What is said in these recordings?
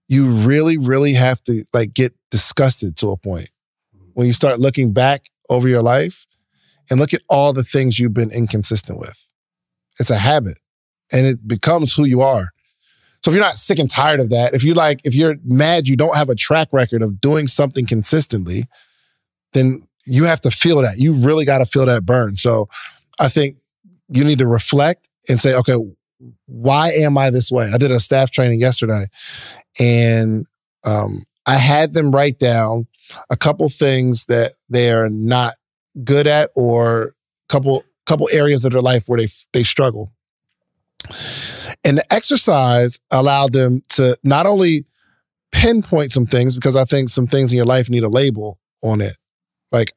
you really, really have to like get disgusted to a point when you start looking back over your life and look at all the things you've been inconsistent with. It's a habit and it becomes who you are. So if you're not sick and tired of that, if you're mad you don't have a track record of doing something consistently, then you have to feel that. You really got to feel that burn. So I think you need to reflect and say, okay, why am I this way? I did a staff training yesterday and I had them write down a couple things that they are not good at or couple areas of their life where they struggle. And the exercise allowed them to not only pinpoint some things, because I think some things in your life need a label on it. Like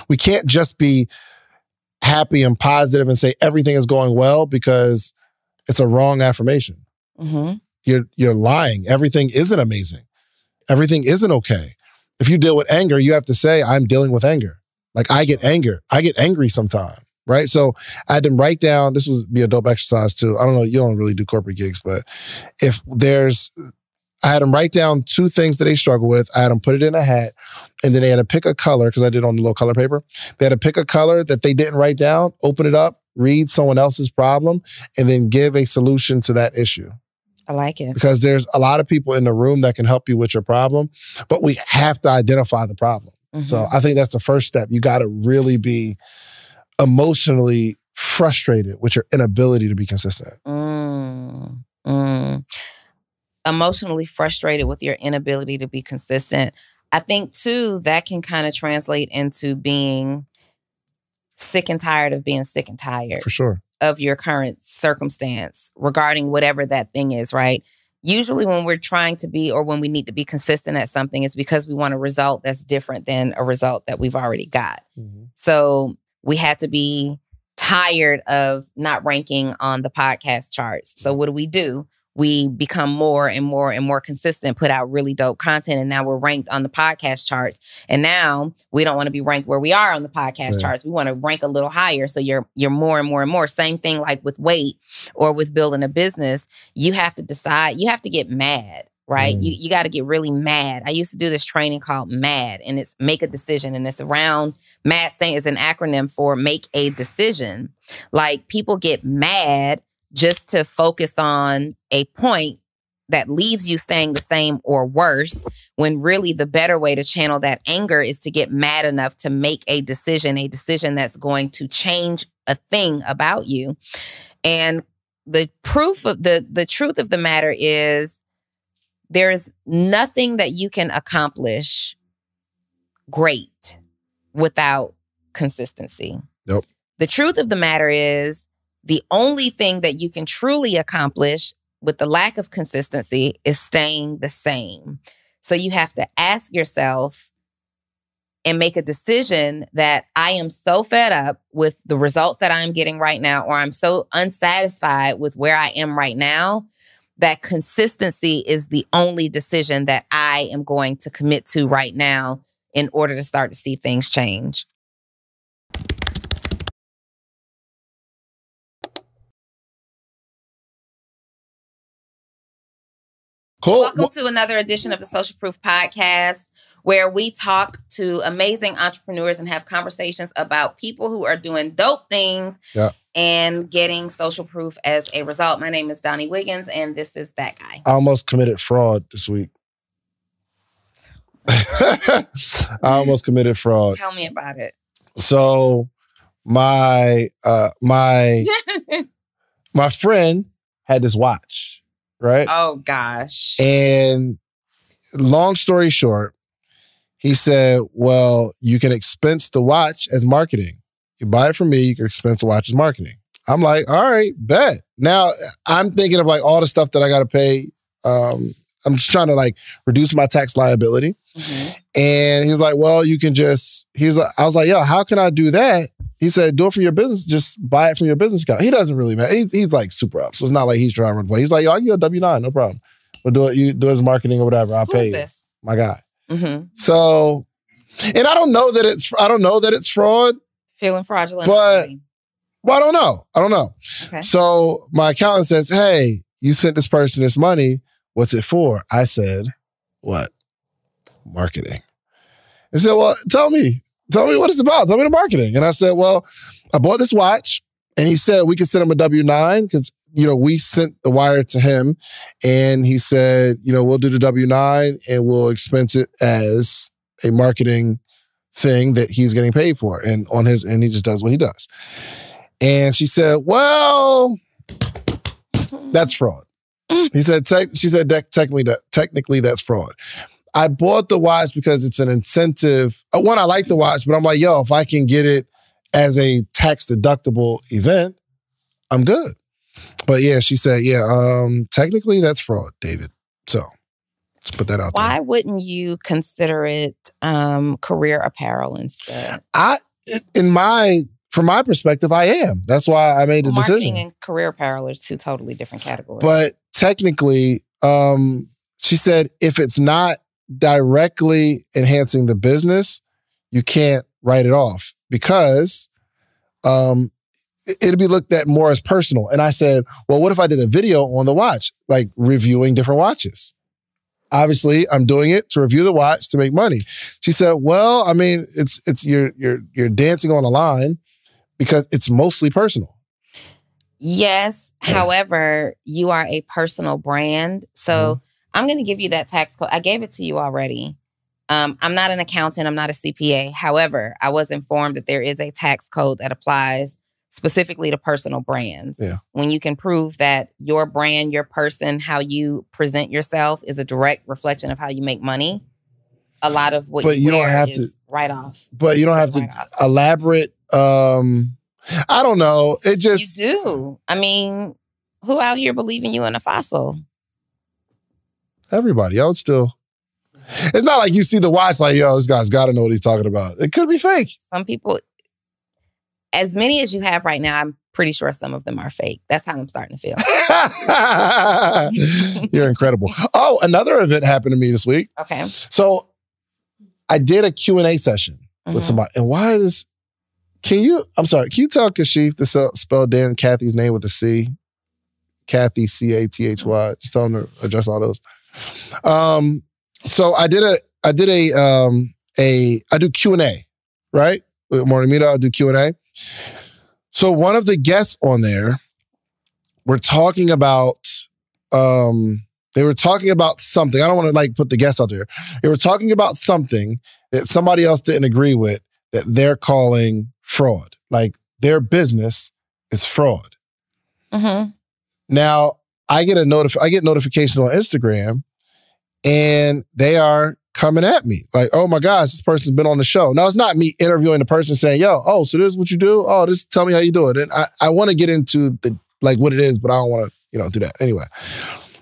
we can't just be happy and positive and say everything is going well because it's a wrong affirmation. Mm-hmm. You're lying. Everything isn't amazing. Everything isn't okay. If you deal with anger, you have to say, I'm dealing with anger. Like I get angry sometimes, right? So I had them write down, this would be a dope exercise too. I don't know, you don't really do corporate gigs, but I had them write down 2 things that they struggle with. I had them put it in a hat, and then they had to pick a color, because I did it on the little color paper. They had to pick a color that they didn't write down, open it up, read someone else's problem, and then give a solution to that issue. I like it. Because there's a lot of people in the room that can help you with your problem, but we have to identify the problem. Mm-hmm. So I think that's the first step. You got to really be emotionally frustrated with your inability to be consistent. Emotionally frustrated with your inability to be consistent. I think too, that can kind of translate into being sick and tired of being sick and tired. For sure. Of your current circumstance regarding whatever that thing is, right? Usually when we're trying to be or when we need to be consistent at something, it's because we want a result that's different than a result that we've already got. Mm-hmm. So we had to be tired of not ranking on the podcast charts. So what do? We become more and more and more consistent, put out really dope content, and now we're ranked on the podcast charts. And now we don't want to be ranked where we are on the podcast charts. We want to rank a little higher. So you're more and more and more. Same thing like with weight or with building a business. You have to decide, you have to get mad, right? You got to get really mad. I used to do this training called MAD, and it's make a decision. And it's around, MAD is an acronym for make a decision. Like people get mad just to focus on a point that leaves you staying the same or worse, when really the better way to channel that anger is to get mad enough to make a decision that's going to change a thing about you. And the proof of the truth of the matter is there's nothing that you can accomplish great without consistency. Nope. The truth of the matter is the only thing that you can truly accomplish with the lack of consistency is staying the same. So you have to ask yourself and make a decision that I am so fed up with the results that I'm getting right now, or I'm so unsatisfied with where I am right now, that consistency is the only decision that I am going to commit to right now in order to start to see things change. Cool. Welcome to another edition of the Social Proof Podcast, where we talk to amazing entrepreneurs and have conversations about people who are doing dope things and getting social proof as a result. My name is Donni Wiggins, and this is that guy. I almost committed fraud this week. I almost committed fraud. Tell me about it. So my friend had this watch, right? Oh, gosh. And long story short, he said, well, you can expense the watch as marketing. You buy it from me, you can expense the watch as marketing. I'm like, all right, bet. Now, I'm thinking of like all the stuff that I got to pay. I'm just trying to like reduce my tax liability. Mm-hmm. And he was like, well, you can just, I was like, yo, how can I do that? He said, do it from your business. Just buy it from your business account. He doesn't really matter. He's like super up. So it's not like he's trying to run the play. He's like, yo, I'll give you a W-9, no problem. But do it, you do it as marketing or whatever. I'll pay you. My guy. Mm-hmm. So, and I don't know that it's fraud. Feeling fraudulent. But, well, I don't know. Okay. So my accountant says, hey, you sent this person this money. what's it for? I said, what? Marketing. He said, well, tell me what it's about. Tell me the marketing. And I said, well, I bought this watch. And he said we could send him a W-9 because, we sent the wire to him. And he said, we'll do the W-9 and we'll expense it as a marketing thing that he's getting paid for. And on his end, he just does what he does. And she said, well, that's fraud. She said, technically that's fraud. I bought the watch because it's an incentive. One, I like the watch, but I'm like, yo, if I can get it as a tax deductible event, I'm good. But yeah, she said, technically that's fraud, David. So let's put that out there. Why wouldn't you consider it career apparel instead? From my perspective, I am. That's why I made the decision. Marketing and career apparel are two totally different categories. But technically, she said, if it's not directly enhancing the business, you can't write it off because it'll be looked at more as personal. And I said, well, what if I did a video on the watch, like reviewing different watches? Obviously, I'm doing it to review the watch to make money. She said, well, I mean, it's you're dancing on a line because it's mostly personal. Yes. However, you are a personal brand. So I'm going to give you that tax code. I gave it to you already. I'm not an accountant. I'm not a CPA. However, I was informed that there is a tax code that applies specifically to personal brands. Yeah. When you can prove that your brand, your person, how you present yourself is a direct reflection of how you make money, a lot of what you don't have is to write off. But you don't have to elaborate. I don't know. It just... You do. I mean, who out here believing you in a fossil? Everybody. I would still... It's not like you see the watch like, yo, this guy's got to know what he's talking about. It could be fake. Some people... As many as you have right now, I'm pretty sure some of them are fake. That's how I'm starting to feel. You're incredible. Oh, another event happened to me this week. Okay. So I did a Q&A session with somebody. And can you tell Kashif to spell Dan Kathy's name with a C? Kathy, C-A-T-H-Y. Just tell him to address all those. So I do Q&A, right? With Morning Meetup, I do Q&A. So one of the guests on there were talking about, they were talking about something. I don't want to put the guests out there. They were talking about something that somebody else didn't agree with that they're calling fraud. Like their business is fraud. Now I get notifications on Instagram and they are coming at me like, oh my gosh, this person's been on the show. Now, it's not me interviewing the person saying, yo, oh, so this is what you do? Oh, just tell me how you do it. And I want to get into what it is, but I don't want to, do that. Anyway,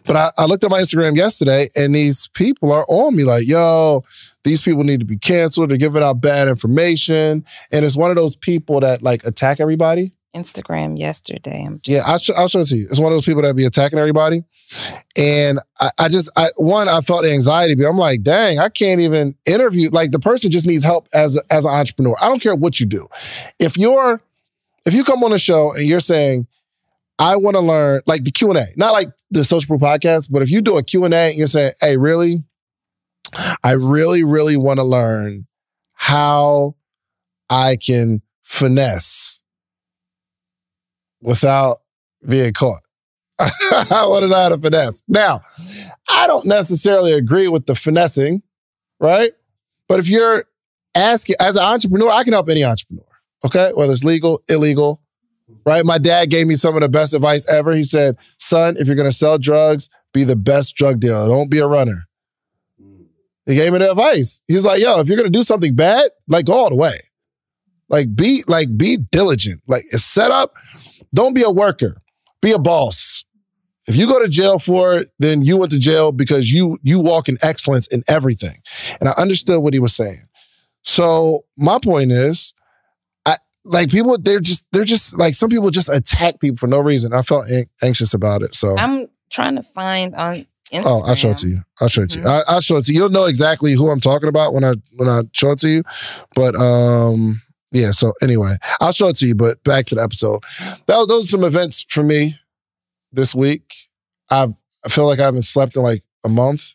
but I looked at my Instagram yesterday and these people are on me like, yo, these people need to be canceled. They're giving out bad information. And it's one of those people that attack everybody. Instagram yesterday. I'll show it to you. It's one of those people that be attacking everybody. And I felt the anxiety, but I'm like, dang, I can't even interview. Like the person just needs help as an entrepreneur. I don't care what you do. If you come on the show and you're saying, I want to learn, like the Q&A, not like the Social Proof podcast, but if you do a Q&A and you're saying, hey, really, I really, really want to learn how I can finesse without being caught. I want to know how to finesse. Now, I don't necessarily agree with the finessing, right? But if you're asking, as an entrepreneur, I can help any entrepreneur, okay? Whether it's legal, illegal, right? My dad gave me some of the best advice ever. He said, son, if you're going to sell drugs, be the best drug dealer. Don't be a runner. He gave me the advice. He was like, yo, if you're going to do something bad, go all the way. Be diligent. It's set up. Don't be a worker. Be a boss. If you go to jail for it, then you went to jail because you walk in excellence in everything. And I understood what he was saying. So my point is, people, they're just some people just attack people for no reason. I felt anxious about it. So I'm trying to find on Instagram. Oh, I'll show it to you. I'll show it to you. I'll show it to you. You'll know exactly who I'm talking about when I show it to you. But yeah, so anyway, I'll show it to you, but back to the episode. Those are some events for me this week. I've I feel like I haven't slept in like a month.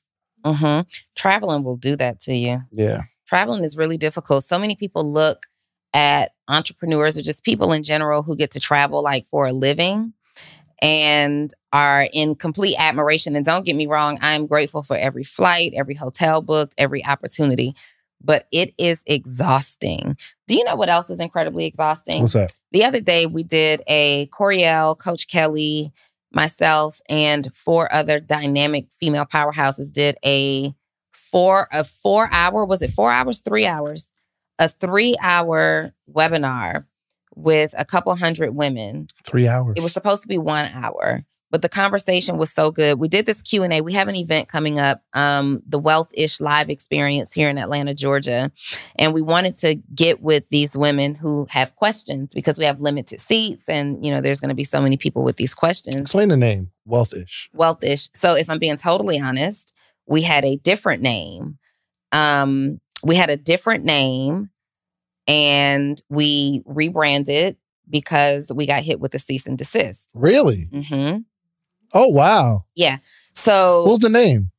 Traveling will do that to you. Yeah. Traveling is really difficult. So many people look at entrepreneurs or just people in general who get to travel like for a living and are in complete admiration. And don't get me wrong, I'm grateful for every flight, every hotel booked, every opportunity. But it is exhausting. Do you know what else is incredibly exhausting? What's that? The other day we did a Coriel, Coach Kelly, myself, and 4 other dynamic female powerhouses did a 4-hour, was it 4 hours, 3 hours? A 3-hour webinar with a couple hundred women. 3 hours. It was supposed to be 1 hour, but the conversation was so good. We did this Q&A. We have an event coming up, the Wealth-ish live experience here in Atlanta, Georgia. And we wanted to get with these women who have questions because we have limited seats and, you know, there's going to be so many people with these questions. Explain the name, Wealth-ish. Wealth-ish. So if I'm being totally honest, we had a different name. We had a different name and we rebranded because we got hit with a cease and desist. Really? Mm-hmm. Oh, wow. Yeah. So what was the name?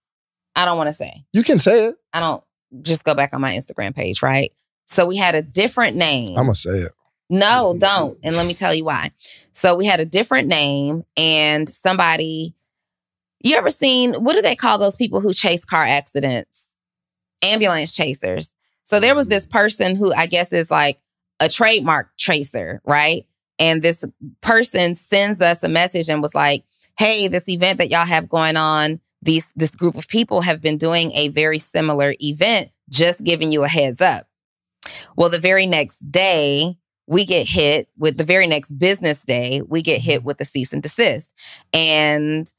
I don't want to say. You can say it. I don't. Just go back on my Instagram page, right? So we had a different name. I'm going to say it. No, don't. And let me tell you why. So we had a different name and somebody, you ever seen, what do they call those people who chase car accidents? Ambulance chasers. So there was this person who I guess is like a trademark chaser, right? And this person sends us a message and was like, hey, this event that y'all have going on, this group of people have been doing a very similar event, just giving you a heads up. Well, the very next day, we get hit with the very next business day, we get hit with a cease and desist. And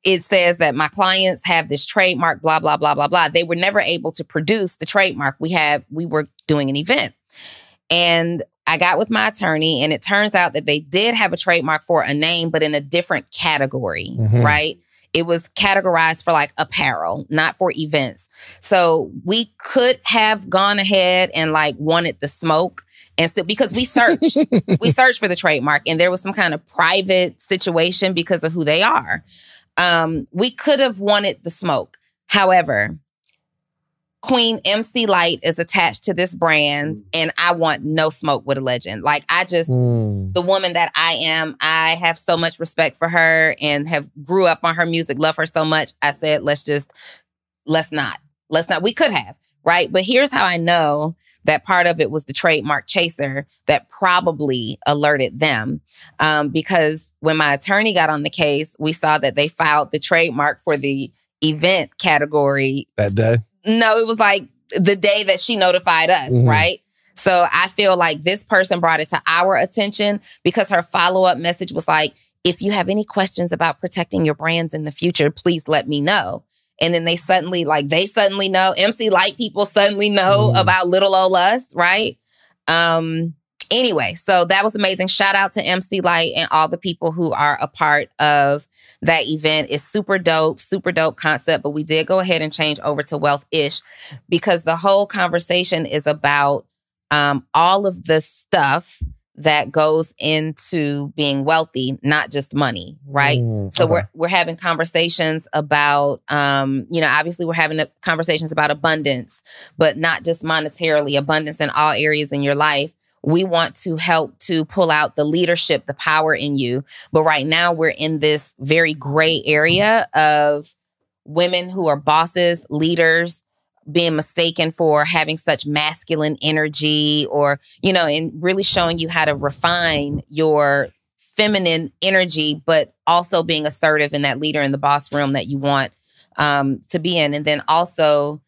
it says that my clients have this trademark, blah, blah, blah, blah, blah. They were never able to produce the trademark. We were doing an event. And I got with my attorney and it turns out that they did have a trademark for a name, but in a different category, right? It was categorized for like apparel, not for events. So we could have gone ahead and like wanted the smoke. And so, because we searched, we searched for the trademark and there was some kind of private situation because of who they are. We could have wanted the smoke. However, Queen MC Light is attached to this brand and I want no smoke with a legend. Like I just, the woman that I am, I have so much respect for her and have grew up on her music, love her so much. I said, let's not. We could have, right? But here's how I know that part of it was the trademark chaser that probably alerted them. Because when my attorney got on the case, we saw that they filed the trademark for the event category. That day? No, it was like the day that she notified us, right? So I feel like this person brought it to our attention because her follow-up message was like, if you have any questions about protecting your brands in the future, please let me know. And then they suddenly know, MC Light people suddenly know about little old us, right? Anyway, so that was amazing. Shout out to MC Light and all the people who are a part of that event. It's super dope concept, but we did go ahead and change over to Wealth-ish because the whole conversation is about all of the stuff that goes into being wealthy, not just money, right? So we're having conversations about, obviously we're having conversations about abundance, but not just monetarily, abundance in all areas in your life. We want to help to pull out the leadership, the power in you. But right now we're in this very gray area of women who are bosses, leaders, being mistaken for having such masculine energy or, and really showing you how to refine your feminine energy, but also being assertive in that leader in the boss room that you want to be in. And then also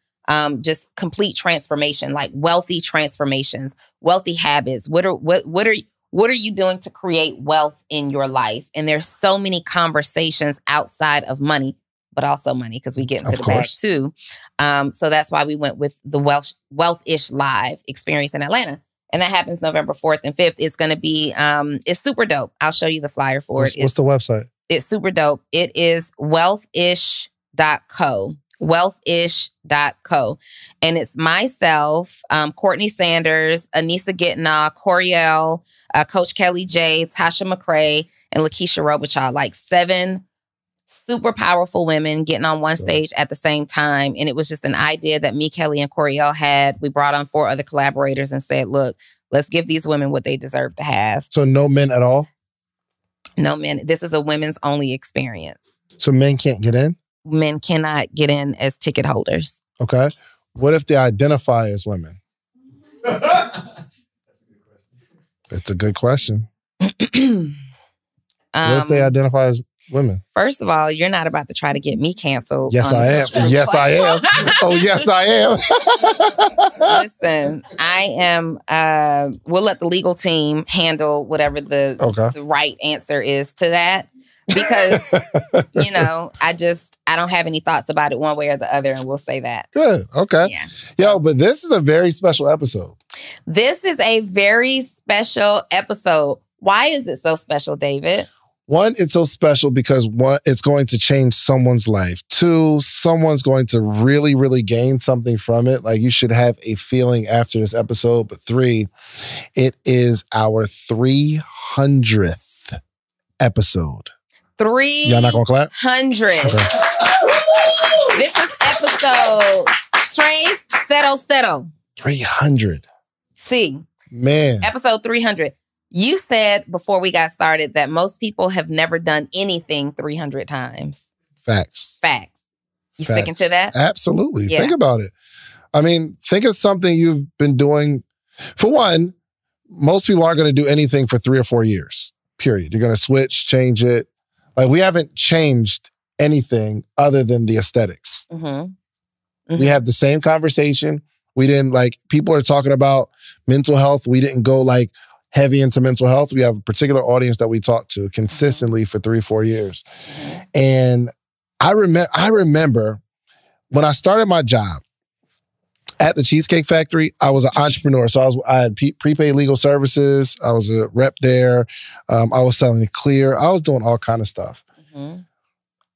just complete transformation, like wealthy transformations, wealthy habits. What are you doing to create wealth in your life? And there's so many conversations outside of money, but also money because we get into the bag too. So that's why we went with the Wealth-ish live experience in Atlanta. And that happens November 4th and 5th. It's going to be, it's super dope. I'll show you the flyer for it. What's the website? It's super dope. It is wealthish.co. Wealthish.co. And it's myself, Courtney Sanders, Anissa Gitna, Coriel, Coach Kelly J, Tasha McCrae, and Lakeisha Robichaud, like 7 super powerful women getting on one stage at the same time. And it was just an idea that me, Kelly, and Coriel had. We brought on 4 other collaborators and said, look, let's give these women what they deserve to have. So no men at all? No men. This is a women's only experience. So men can't get in? Men cannot get in as ticket holders. Okay. What if they identify as women? It's a good question. What if they identify as women? First of all, you're not about to try to get me canceled. Yes, I am. Yes, I am. Oh, yes, I am. Listen, I am, we'll let the legal team handle whatever the right answer is to that. Because, you know, I don't have any thoughts about it one way or the other, and we'll say that. Good. Okay. Yeah. Yo, but this is a very special episode. This is a very special episode. Why is it so special, David? 1, it's so special because 1, it's going to change someone's life. 2, someone's going to really, really gain something from it. Like, you should have a feeling after this episode. But 3, it is our 300th episode. 300. Y'all not gonna clap? 100. Okay. This is episode Trace Settle. 300. See. Man. Episode 300. You said before we got started that most people have never done anything 300 times. Facts. You sticking to that? Absolutely. Yeah. Think about it. I mean, think of something you've been doing. For 1, most people aren't going to do anything for 3 or 4 years, period. You're going to switch, change it. Like, we haven't changed anything other than the aesthetics. Mm-hmm. Mm-hmm. We have the same conversation. We didn't, like, people are talking about mental health. We didn't go, like, heavy into mental health. We have a particular audience that we talk to consistently for 3 or 4 years. And I remember when I started my job at the Cheesecake Factory, I was an entrepreneur. So I had prepaid legal services. I was a rep there. I was selling clear. I was doing all kind of stuff. Mm-hmm.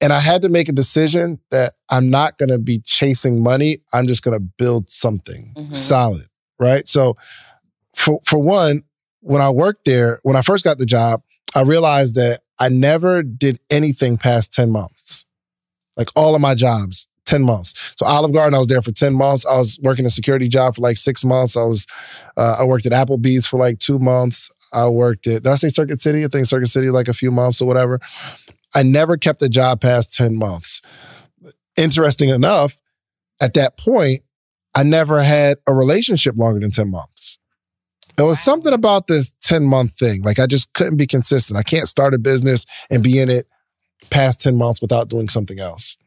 And I had to make a decision that I'm not going to be chasing money. I'm just going to build something solid, right? So for 1, when I worked there, when I first got the job, I realized that I never did anything past 10 months. Like, all of my jobs, 10 months. So Olive Garden, I was there for 10 months. I was working a security job for like 6 months. I worked at Applebee's for like 2 months. I worked at, did I say Circuit City? I think Circuit City like a few months or whatever. I never kept a job past 10 months. Interesting enough, at that point, I never had a relationship longer than 10 months. There was something about this 10-month thing. Like, I just couldn't be consistent. I can't start a business and be in it past 10 months without doing something else.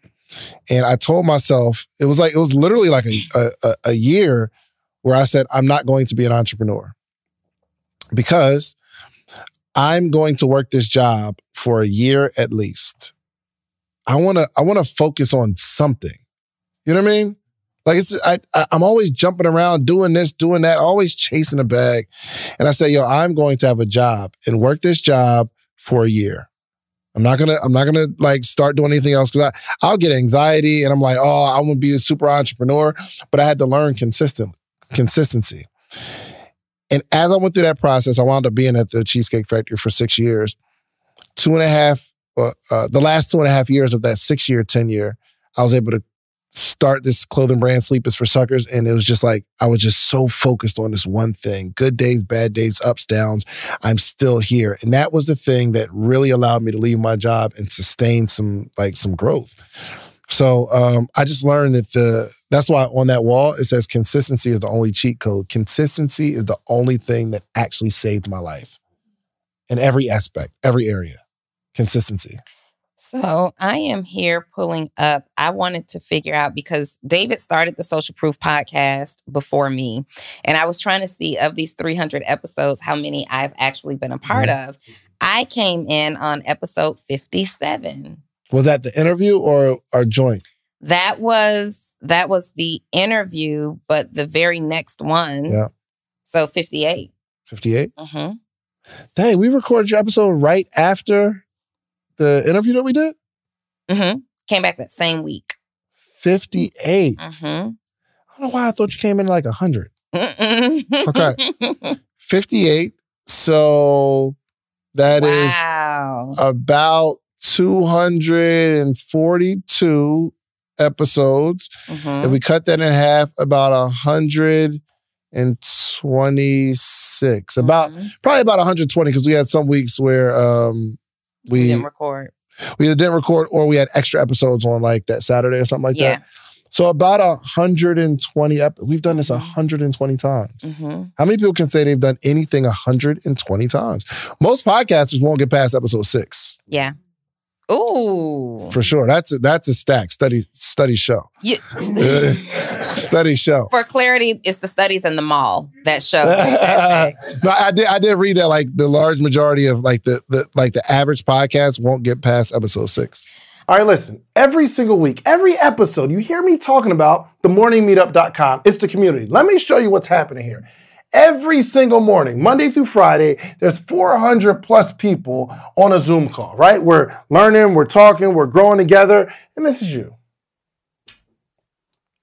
And I told myself, it was literally like a year where I said, I'm not going to be an entrepreneur because I'm going to work this job for a year at least. I want to focus on something. You know what I mean? Like, I'm always jumping around, doing this, doing that, always chasing a bag. And I say, yo, I'm going to have a job and work this job for a year. I'm not gonna like start doing anything else because I'll get anxiety and I'm like, oh, I want to be a super entrepreneur. But I had to learn consistency. And as I went through that process, I wound up being at the Cheesecake Factory for 6 years. The last 2.5 years of that 6-year, 10-year, I was able to start this clothing brand, Sleep is for Suckers. And it was just like, I was just so focused on this one thing. Good days, bad days, ups, downs. I'm still here. And that was the thing that really allowed me to leave my job and sustain some growth. So I just learned that that's why on that wall, it says consistency is the only cheat code. Consistency is the only thing that actually saved my life in every aspect, every area. Consistency. So I am here pulling up. I wanted to figure out, because David started the Social Proof podcast before me. And I was trying to see, of these 300 episodes, how many I've actually been a part of. I came in on episode 57. Was that the interview or joint? That was the interview, but the very next one. Yeah. So 58. 58? Mm-hmm. Dang, we recorded your episode right after the interview that we did? Mm-hmm. Came back that same week. 58. Mm-hmm. I don't know why I thought you came in like 100. Okay. 58. So that is about 242 episodes. If we cut that in half, about 126. Probably about 120, because we had some weeks where we didn't record. We either didn't record or we had extra episodes on like that Saturday or something like that. So about 120. We've done this 120 times. How many people can say they've done anything 120 times? Most podcasters won't get past episode 6. Yeah. Ooh. For sure. That's a stack. Study show. Study show. For clarity, it's the studies in the mall that show. No, I did read that like the large majority of like the average podcast won't get past episode 6. All right, listen, every single week, every episode, you hear me talking about themorningmeetup.com. It's the community. Let me show you what's happening here. Every single morning, Monday through Friday, there's 400 plus people on a Zoom call, right? We're learning, we're talking, we're growing together, and this is you.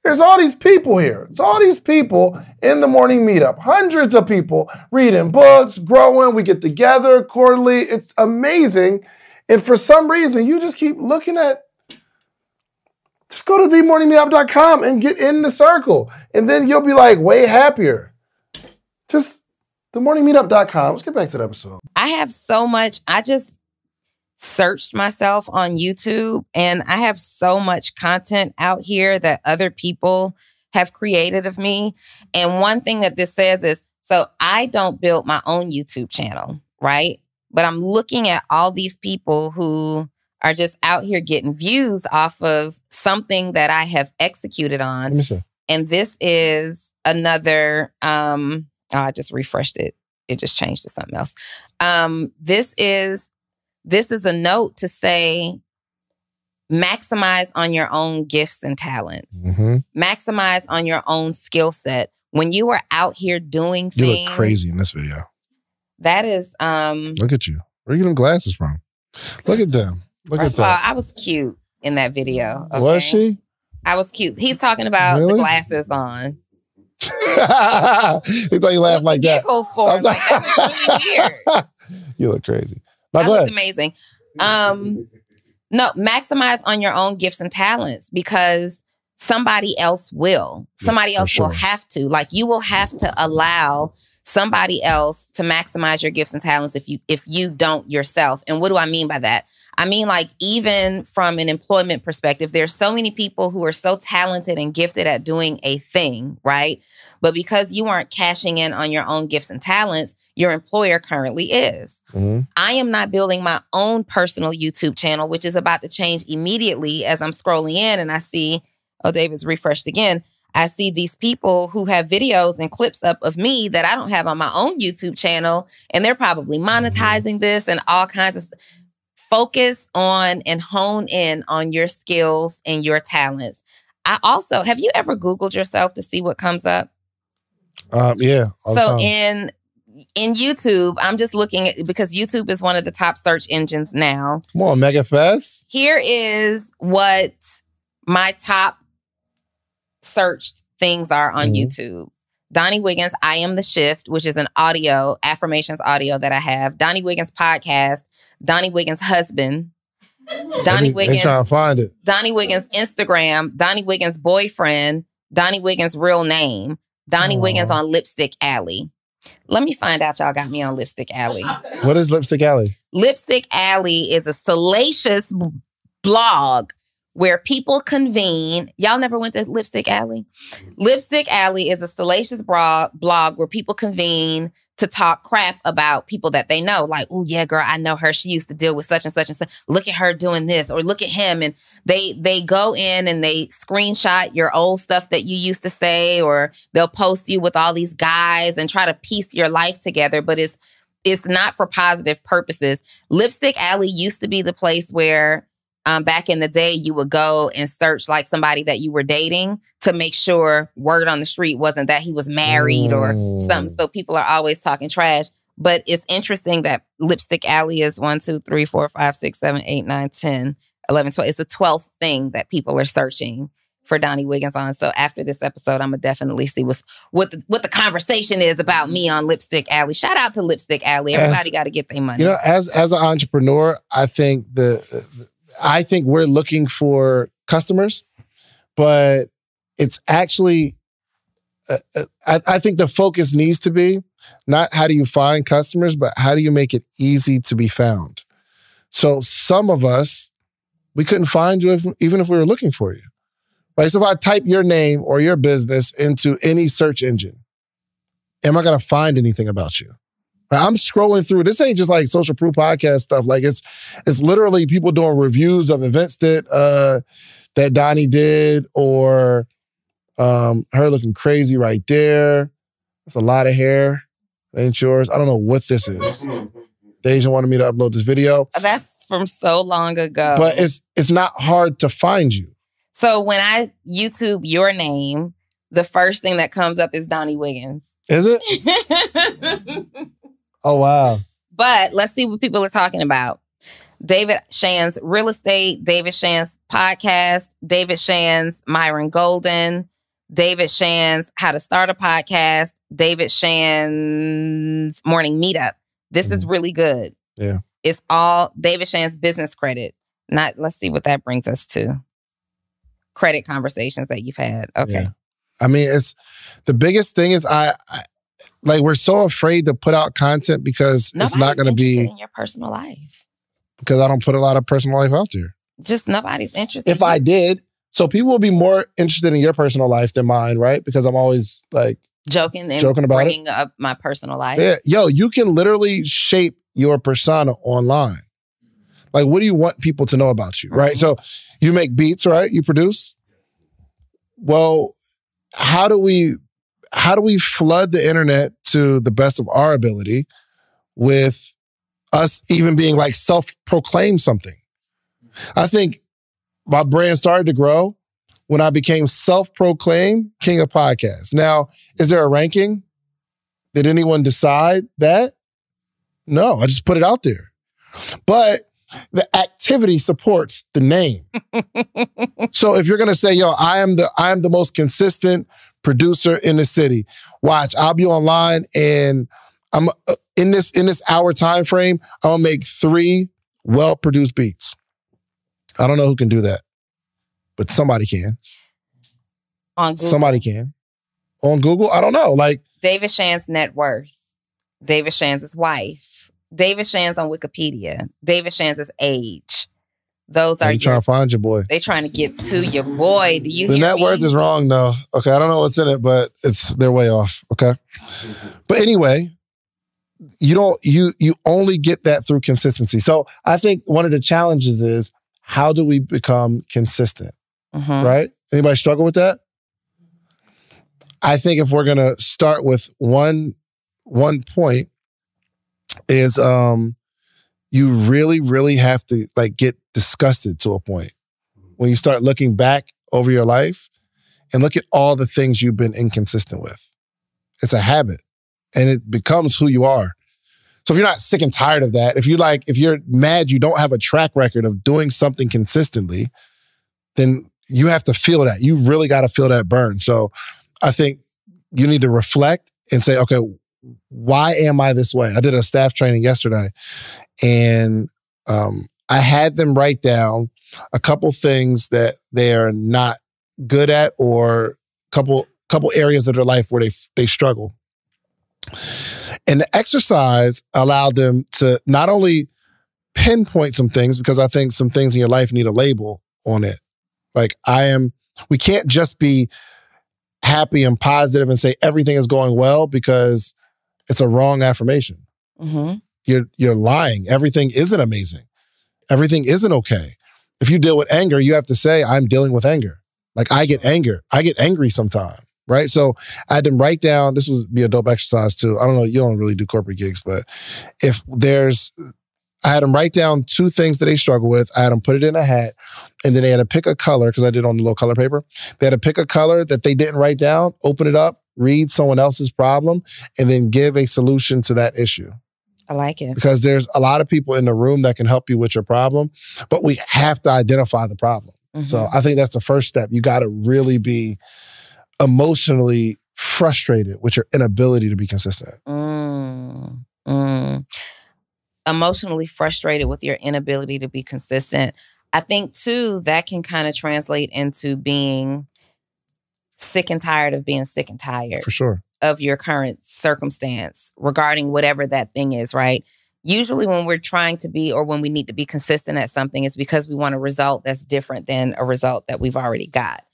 There's all these people here. It's all these people in the morning meetup. Hundreds of people reading books, growing. We get together quarterly. It's amazing. And for some reason, you just keep looking at, just go to themorningmeetup.com and get in the circle. And then you'll be like way happier. Just themorningmeetup.com. Let's get back to the episode. I have so much. I just searched myself on YouTube, and I have so much content out here that other people have created of me. And one thing that this says is, so I don't build my own YouTube channel, right? But I'm looking at all these people who are just out here getting views off of something that I have executed on. Let me see. And this is another, I just refreshed it. It just changed to something else. This is a note to say, maximize on your own gifts and talents. Maximize on your own skill set. When you are out here doing things. You look crazy in this video. That is, look at you. Where are you getting glasses from? Look at them. Look at that. I was cute in that video. Okay? Was she? I was cute. He's talking about the glasses on. He thought you laughed like that. For? Like, that was really weird. You look crazy. That looked amazing. No, maximize on your own gifts and talents, because somebody else will. Somebody else will have to. Like, you will have to allow somebody else to maximize your gifts and talents if you don't yourself. And what do I mean by that? I mean, like, even from an employment perspective, there's so many people who are so talented and gifted at doing a thing, right? But because you aren't cashing in on your own gifts and talents, your employer currently is. I am not building my own personal YouTube channel, which is about to change immediately as I'm scrolling in and I see, oh, David's refreshed again. I see these people who have videos and clips up of me that I don't have on my own YouTube channel, and they're probably monetizing this and all kinds of stuff. Focus on and hone in on your skills and your talents. Have you ever Googled yourself to see what comes up? Yeah. So in YouTube, I'm just looking at, because YouTube is one of the top search engines now. Come on, Mega Fest. Here is what my top searched things are on YouTube. Donni Wiggins, I Am the Shift, which is an audio, affirmations audio that I have. Donni Wiggins podcast. Donni Wiggins husband. Donni Wiggins. Trying to find it. Donni Wiggins Instagram. Donni Wiggins boyfriend. Donni Wiggins real name. Donni Wiggins on Lipstick Alley. Let me find out y'all got me on Lipstick Alley. What is Lipstick Alley? Lipstick Alley is a salacious blog where people convene. Y'all never went to Lipstick Alley? Lipstick Alley is a salacious blog where people convene to talk crap about people that they know. Like, oh yeah, girl, I know her. She used to deal with such and such and such. Look at her doing this, or look at him. And they go in and they screenshot your old stuff that you used to say, or they'll post you with all these guys and try to piece your life together. But it's not for positive purposes. Lipstick Alley used to be the place where back in the day, you would go and search like somebody that you were dating to make sure word on the street wasn't that he was married or something. So people are always talking trash. But it's interesting that Lipstick Alley is 1, 2, 3, 4, 5, 6, 7, 8, 9, 10, 11, 12. It's the 12th thing that people are searching for Donni Wiggins on. So after this episode, I'm gonna definitely see what the conversation is about me on Lipstick Alley. Shout out to Lipstick Alley. Everybody got to get their money. You know, as an entrepreneur, I think we're looking for customers, but it's actually I think the focus needs to be not how do you find customers, but how do you make it easy to be found. So some of us, we couldn't find you even if we were looking for you. Right? So if I type your name or your business into any search engine, am I going to find anything about you? Right? I'm scrolling through. This ain't just like social proof podcast stuff. Like it's literally people doing reviews of events that Donni did, or her looking crazy right there. That's a lot of hair. Ain't yours. I don't know what this is. Deja wanted me to upload this video. That's from so long ago. But it's not hard to find you. So when I YouTube your name, the first thing that comes up is Donni Wiggins. Is it? Oh, wow. But let's see what people are talking about. David Shan's real estate, David Shan's podcast, David Shan's Myron Golden, David Shan's how to start a podcast, David Shan's morning meetup. This is really good. Yeah. It's all David Shan's business credit. Let's see what that brings us to. Credit conversations that you've had. Okay. Yeah. I mean, it's the biggest thing is I we're so afraid to put out content because it's not going to be in your personal life. Because I don't put a lot of personal life out there. Just nobody's interested. If I did, so people will be more interested in your personal life than mine, right? Because I'm always like joking about bringing up my personal life. Yeah, yo, you can literally shape your persona online. Like, what do you want people to know about you, right? So you make beats, right? You produce. Well, how do we flood the internet to the best of our ability with us even being like self-proclaimed something? I think my brand started to grow when I became self-proclaimed king of podcasts. Now, is there a ranking? Did anyone decide that? No, I just put it out there. But the activity supports the name. So if you're going to say, yo, I am the most consistent producer in the city, watch, I'll be online and I'm in this hour time frame, I'm going to make 3 well-produced beats. I don't know who can do that, but somebody can. On Google. Somebody can. On Google? I don't know. Like David Shan's net worth. David Shan's wife. David Shan's on Wikipedia. David Shan's age. Those are trying to find your boy. They trying to get to your boy. Do you hear me? The net worth is wrong though. Okay, I don't know what's in it, but they're way off. Okay. But anyway, you only get that through consistency. So I think one of the challenges is how do we become consistent? Right? Anybody struggle with that? I think if we're gonna start with one point is you really, really have to like get disgusted to a point when you start looking back over your life and look at all the things you've been inconsistent with. It's a habit and it becomes who you are. So if you're not sick and tired of that, if you're mad you don't have a track record of doing something consistently, then you have to feel that. You really got to feel that burn. So I think you need to reflect and say, okay, why am I this way? I did a staff training yesterday and I had them write down a couple things that they are not good at or couple areas of their life where they struggle. And the exercise allowed them to not only pinpoint some things, because I think some things in your life need a label on it. Like we can't just be happy and positive and say everything is going well because it's a wrong affirmation. You're lying. Everything isn't amazing. Everything isn't okay. If you deal with anger, you have to say, I'm dealing with anger. Like I get angry sometimes, right? So I had them write down, this would be a dope exercise too. I don't know, you don't really do corporate gigs, but I had them write down 2 things that they struggle with. I had them put it in a hat and then they had to pick a color because I did it on the little color paper. They had to pick a color that they didn't write down, open it up, read someone else's problem, and then give a solution to that issue. I like it. Because there's a lot of people in the room that can help you with your problem, but we have to identify the problem. So I think that's the first step. You got to really be emotionally frustrated with your inability to be consistent. Emotionally frustrated with your inability to be consistent. I think, too, that can kind of translate into being sick and tired of being sick and tired. For sure. Of your current circumstance regarding whatever that thing is, right? Usually when we're trying to be or when we need to be consistent at something, it's because we want a result that's different than a result that we've already got.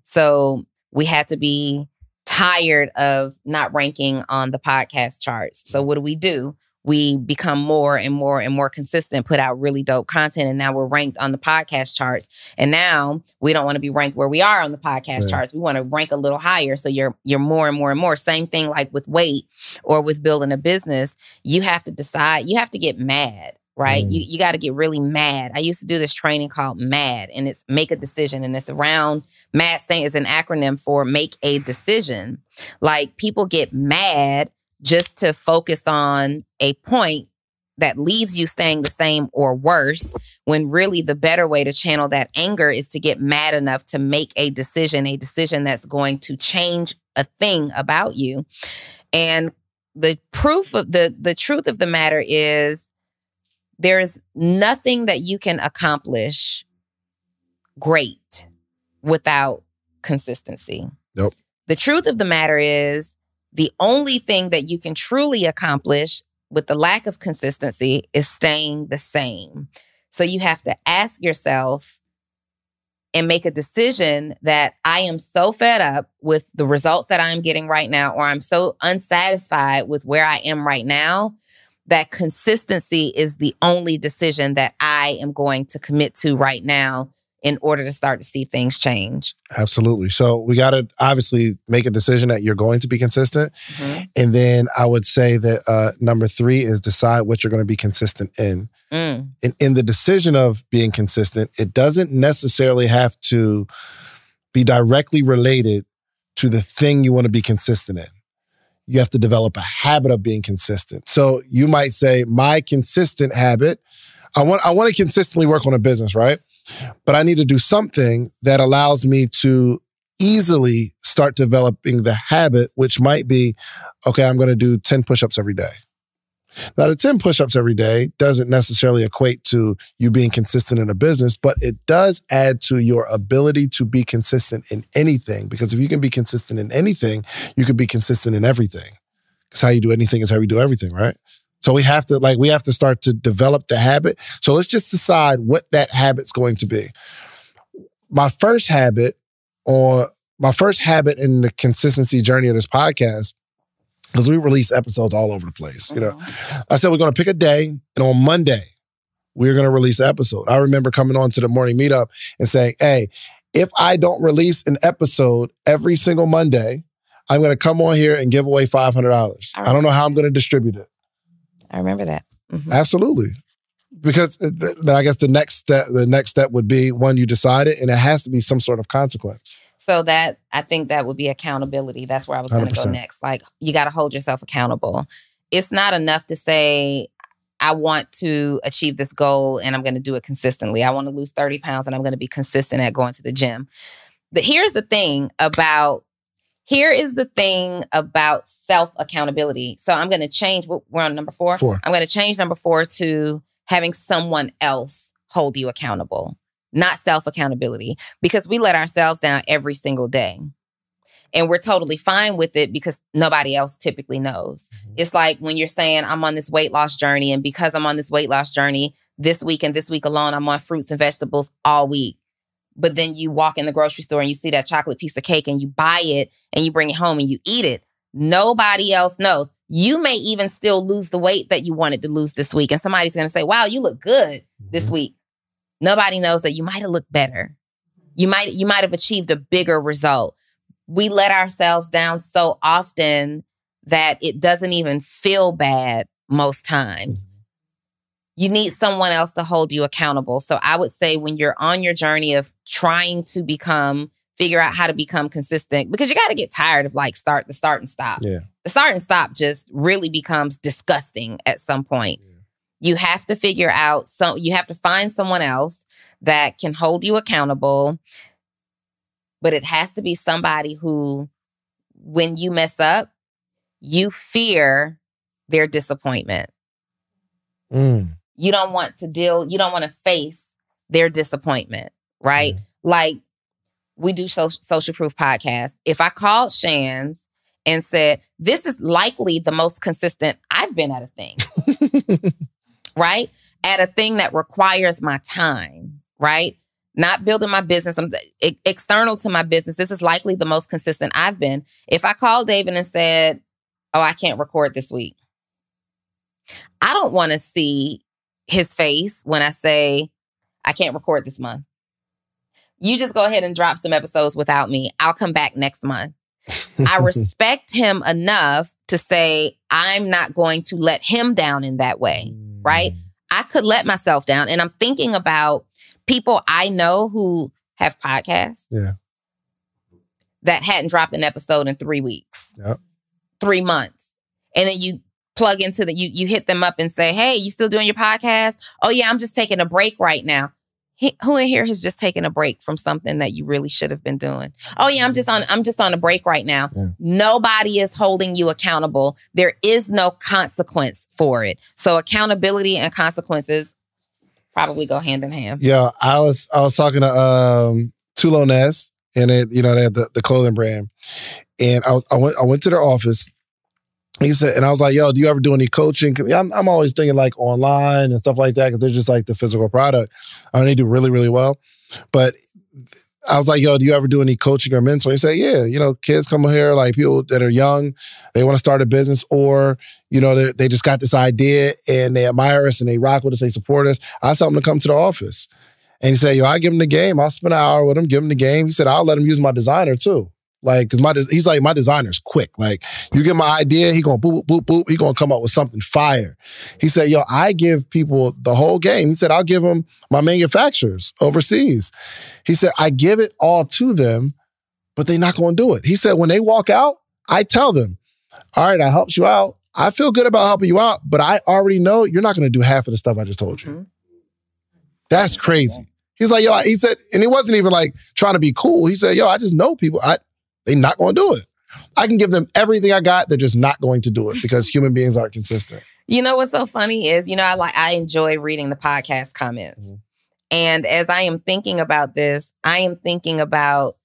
So we had to be tired of not ranking on the podcast charts. So what do? We become more and more and more consistent, put out really dope content, and now we're ranked on the podcast charts. And now we don't want to be ranked where we are on the podcast charts. We want to rank a little higher. So you're more and more and more. Same thing like with weight or with building a business. You have to decide, you have to get mad, right? You got to get really mad. I used to do this training called MAD, and it's make a decision. And it's around, MAD is an acronym for make a decision. Like people get mad just to focus on a point that leaves you staying the same or worse, when really the better way to channel that anger is to get mad enough to make a decision that's going to change a thing about you. And the truth of the matter is there's nothing that you can accomplish great without consistency. Nope. The truth of the matter is the only thing that you can truly accomplish with the lack of consistency is staying the same. So you have to ask yourself and make a decision that I am so fed up with the results that I'm getting right now, or I'm so unsatisfied with where I am right now, that consistency is the only decision that I am going to commit to right now in order to start to see things change. Absolutely. So we got to obviously make a decision that you're going to be consistent. And then I would say that number 3 is decide what you're going to be consistent in. And in the decision of being consistent, it doesn't necessarily have to be directly related to the thing you want to be consistent in. You have to develop a habit of being consistent. So you might say, my consistent habit, I want to consistently work on a business, right? But I need to do something that allows me to easily start developing the habit, which might be, okay, I'm going to do 10 push-ups every day. Now, the 10 push-ups every day doesn't necessarily equate to you being consistent in a business, but it does add to your ability to be consistent in anything. Because if you can be consistent in anything, you can be consistent in everything. Because how you do anything is how you do everything, right? So we have to start to develop the habit. So let's just decide what that habit's going to be. My first habit in the consistency journey of this podcast, because we release episodes all over the place. You know, I said we're going to pick a day, and on Monday we're going to release an episode. I remember coming on to the morning meetup and saying, "Hey, if I don't release an episode every single Monday, I'm going to come on here and give away $500. I don't know how I'm going to distribute it." I remember that. Absolutely. Because I guess the next step would be when you decide it, and it has to be some sort of consequence. So that, I think that would be accountability. That's where I was going to go next. Like, you got to hold yourself accountable. It's not enough to say, I want to achieve this goal and I'm going to do it consistently. I want to lose 30 pounds and I'm going to be consistent at going to the gym. But here's the thing about self-accountability. So I'm going to change, we're on number 4. I'm going to change number 4 to having someone else hold you accountable, not self-accountability, because we let ourselves down every single day. And we're totally fine with it because nobody else typically knows. It's like when you're saying, I'm on this weight loss journey, and because I'm on this weight loss journey this week and this week alone, I'm on fruits and vegetables all week. But then you walk in the grocery store and you see that chocolate piece of cake and you buy it and you bring it home and you eat it. Nobody else knows. You may even still lose the weight that you wanted to lose this week. And somebody's going to say, wow, you look good this week. Nobody knows that you might have looked better. You might have achieved a bigger result. We let ourselves down so often that it doesn't even feel bad most times. You need someone else to hold you accountable. So I would say when you're on your journey of trying to figure out how to become consistent, because you got to get tired of like the start and stop. Yeah. The start and stop just really becomes disgusting at some point. Yeah. You have to figure out, you have to find someone else that can hold you accountable, but it has to be somebody who, when you mess up, you fear their disappointment. You don't want to face their disappointment, right? Like, we do Social Proof podcast. If I called Shands and said, this is likely the most consistent I've been at a thing, right? At a thing that requires my time, right? Not building my business, I'm external to my business. This is likely the most consistent I've been. If I called David and said, oh, I can't record this week, I don't want to see his face when I say, I can't record this month. You just go ahead and drop some episodes without me. I'll come back next month. I respect him enough to say, I'm not going to let him down in that way, right? I could let myself down. And I'm thinking about people I know who have podcasts that hadn't dropped an episode in 3 weeks, 3 months. And then you plug into you hit them up and say, hey, you still doing your podcast? Oh yeah, I'm just taking a break right now. Who in here has just taken a break from something that you really should have been doing? Oh yeah, I'm just on a break right now. Nobody is holding you accountable. There is no consequence for it. So accountability and consequences probably go hand in hand. Yeah, I was talking to Tulo Ness, and they had the clothing brand, and I went to their office. He said, and I was like, yo, do you ever do any coaching? I'm always thinking like online and stuff like that because they're just like the physical product. They do really, really well. But I was like, yo, do you ever do any coaching or mentoring? He said, yeah, kids come here, like people that are young, they want to start a business, or, they just got this idea and they admire us and they rock with us, they support us. I tell them to come to the office. And he said, yo, I give them the game. I'll spend an hour with them, give them the game. He said, I'll let them use my designer too. Like, because he's like, my designer's quick. Like, you get my idea, he gonna boop, boop, boop, boop. He gonna come up with something fire. He said, yo, I give people the whole game. He said, I'll give them my manufacturers overseas. He said, I give it all to them, but they're not gonna do it. He said, when they walk out, I tell them, all right, I helped you out. I feel good about helping you out, but I already know you're not gonna do half of the stuff I just told you. That's crazy. He's like, yo, he said, and he wasn't even like trying to be cool. He said, yo, I just know people. They're not going to do it. I can give them everything I got. They're just not going to do it because human beings aren't consistent. You know what's so funny is, I enjoy reading the podcast comments. And as I am thinking about this, I am thinking about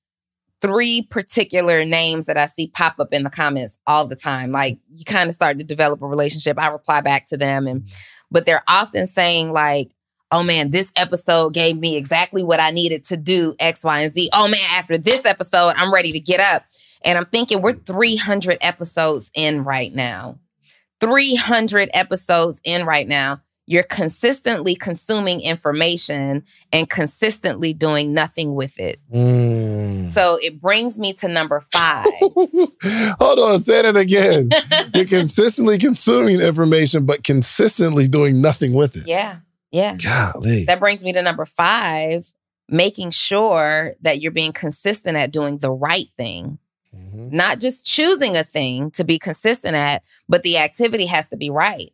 3 particular names that I see pop up in the comments all the time. Like, you kind of start to develop a relationship. I reply back to them. But they're often saying like, oh man, this episode gave me exactly what I needed to do X, Y, and Z. Oh man, after this episode, I'm ready to get up. And I'm thinking we're 300 episodes in right now. 300 episodes in right now. You're consistently consuming information and consistently doing nothing with it. So it brings me to number 5. Hold on, say that again. You're consistently consuming information, but consistently doing nothing with it. Yeah. Golly. That brings me to number 5, making sure that you're being consistent at doing the right thing. Not just choosing a thing to be consistent at, but the activity has to be right.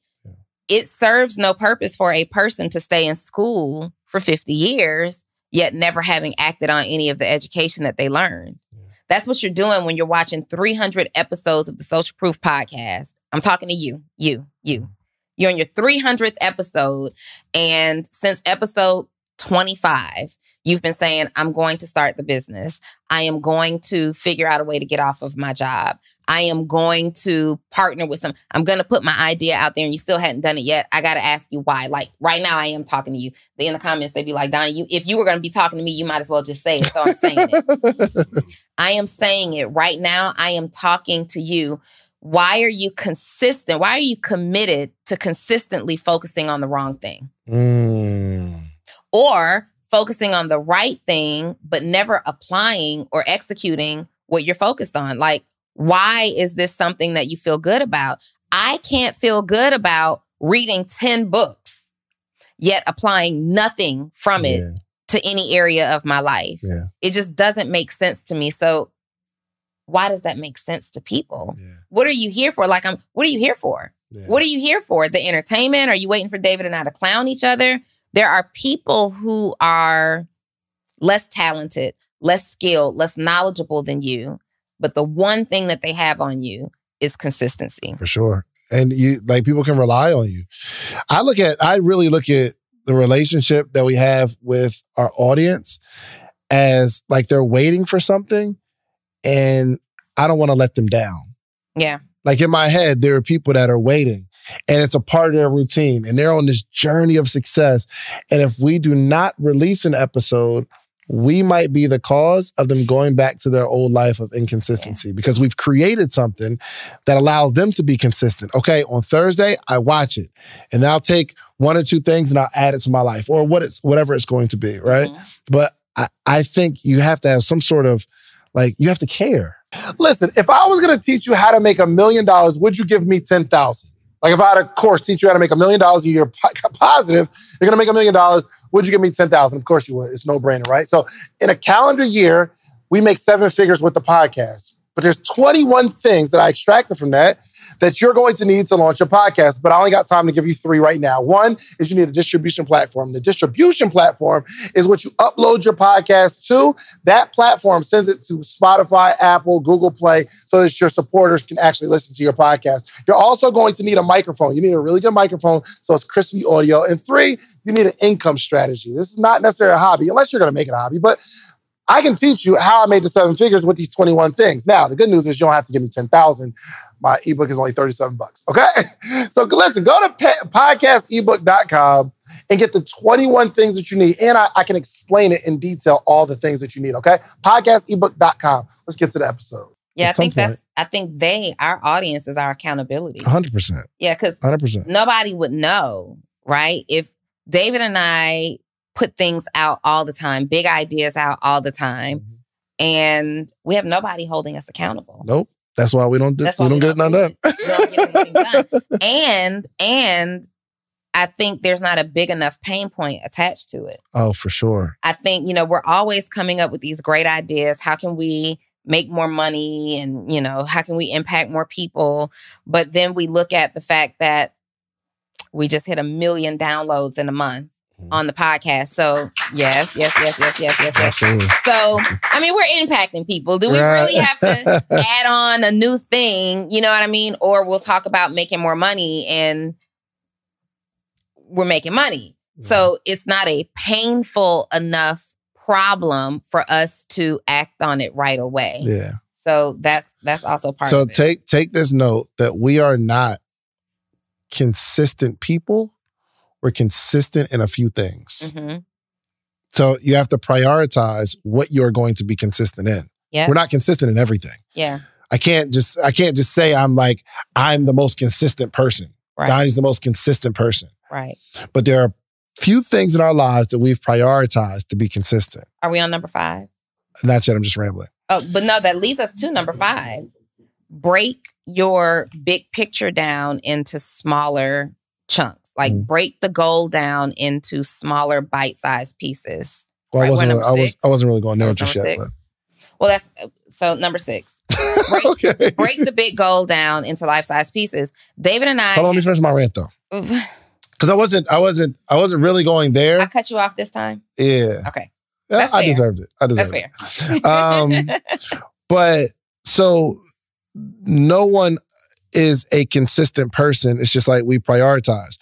It serves no purpose for a person to stay in school for 50 years, yet never having acted on any of the education that they learned. That's what you're doing when you're watching 300 episodes of the Social Proof podcast. I'm talking to you. You're on your 300th episode. And since episode 25, you've been saying, I'm going to start the business. I am going to figure out a way to get off of my job. I am going to partner with I'm going to put my idea out there, and you still hadn't done it yet. I got to ask you why. Like right now, I am talking to you. In the comments, they'd be like, Donni, if you were going to be talking to me, you might as well just say it. So I'm saying it. I am saying it right now. I am talking to you. Why are you consistent? Why are you committed to consistently focusing on the wrong thing? Or focusing on the right thing, but never applying or executing what you're focused on? Like, why is this something that you feel good about? I can't feel good about reading 10 books, yet applying nothing from it to any area of my life. It just doesn't make sense to me. So why does that make sense to people? What are you here for? Like, what are you here for? What are you here for? The entertainment? Are you waiting for David and I to clown each other? There are people who are less talented, less skilled, less knowledgeable than you, but the one thing that they have on you is consistency. For sure. And you like people can rely on you. I really look at the relationship that we have with our audience as like they're waiting for something and I don't want to let them down. Yeah. Like in my head, there are people that are waiting and it's a part of their routine and they're on this journey of success. And if we do not release an episode, we might be the cause of them going back to their old life of inconsistency because we've created something that allows them to be consistent. Okay, on Thursday, I watch it and then I'll take one or two things and I'll add it to my life or whatever it's going to be, right? Mm-hmm. But I think you have to have some sort of, like, you have to care. Listen, if I was going to teach you how to make $1 million, would you give me 10,000? Like if I had a course teach you how to make $1 million a year positive, you're going to make $1 million, would you give me 10,000? Of course you would. It's no brainer, right? So in a calendar year, we make 7 figures with the podcast. But there's 21 things that I extracted from that you're going to need to launch your podcast. But I only got time to give you 3 right now. One is you need a distribution platform. The distribution platform is what you upload your podcast to. That platform sends it to Spotify, Apple, Google Play, so that your supporters can actually listen to your podcast. You're also going to need a microphone. You need a really good microphone so it's crispy audio. And 3, you need an income strategy. This is not necessarily a hobby, unless you're going to make it a hobby. But I can teach you how I made the 7 figures with these 21 things. Now, the good news is you don't have to give me 10,000. My ebook is only $37, okay? So listen, go to podcastebook.com and get the 21 things that you need. And I can explain it in detail, all the things that you need, okay? Podcastebook.com. Let's get to the episode. Yeah, I think our audience is our accountability. 100%. Yeah, because 100%. Nobody would know, right? If David and I put things out all the time, big ideas out all the time, and we have nobody holding us accountable. Nope. That's why we don't get it done. We don't get anything done. And I think there's not a big enough pain point attached to it. Oh, for sure. I think, we're always coming up with these great ideas. How can we make more money? And, how can we impact more people? But then we look at the fact that we just hit 1 million downloads in a month on the podcast. So yes. Absolutely. So, we're impacting people. Do we really have to add on a new thing? You know what I mean? Or we'll talk about making more money and we're making money. So it's not a painful enough problem for us to act on it right away. Yeah. So that's also part of it. So take this note that we are not consistent people. We're consistent in a few things. Mm-hmm. So you have to prioritize what you're going to be consistent in. Yeah. We're not consistent in everything. Yeah. I can't just say I'm the most consistent person. Right. Donnie's the most consistent person. Right. But there are few things in our lives that we've prioritized to be consistent. Are we on number 5? Not yet. I'm just rambling. Oh, but no, that leads us to number 5. Break your big picture down into smaller chunks. Break the goal down into smaller bite-sized pieces. Well, right, I wasn't really going there just yet. But. Well, that's number 6. Break the big goal down into life-size pieces. David and I. Hold on, let me finish my rant though. Because I wasn't really going there. I cut you off this time? Yeah. Okay. Yeah, I deserved it. That's fair. But so no one is a consistent person. It's just like we prioritize.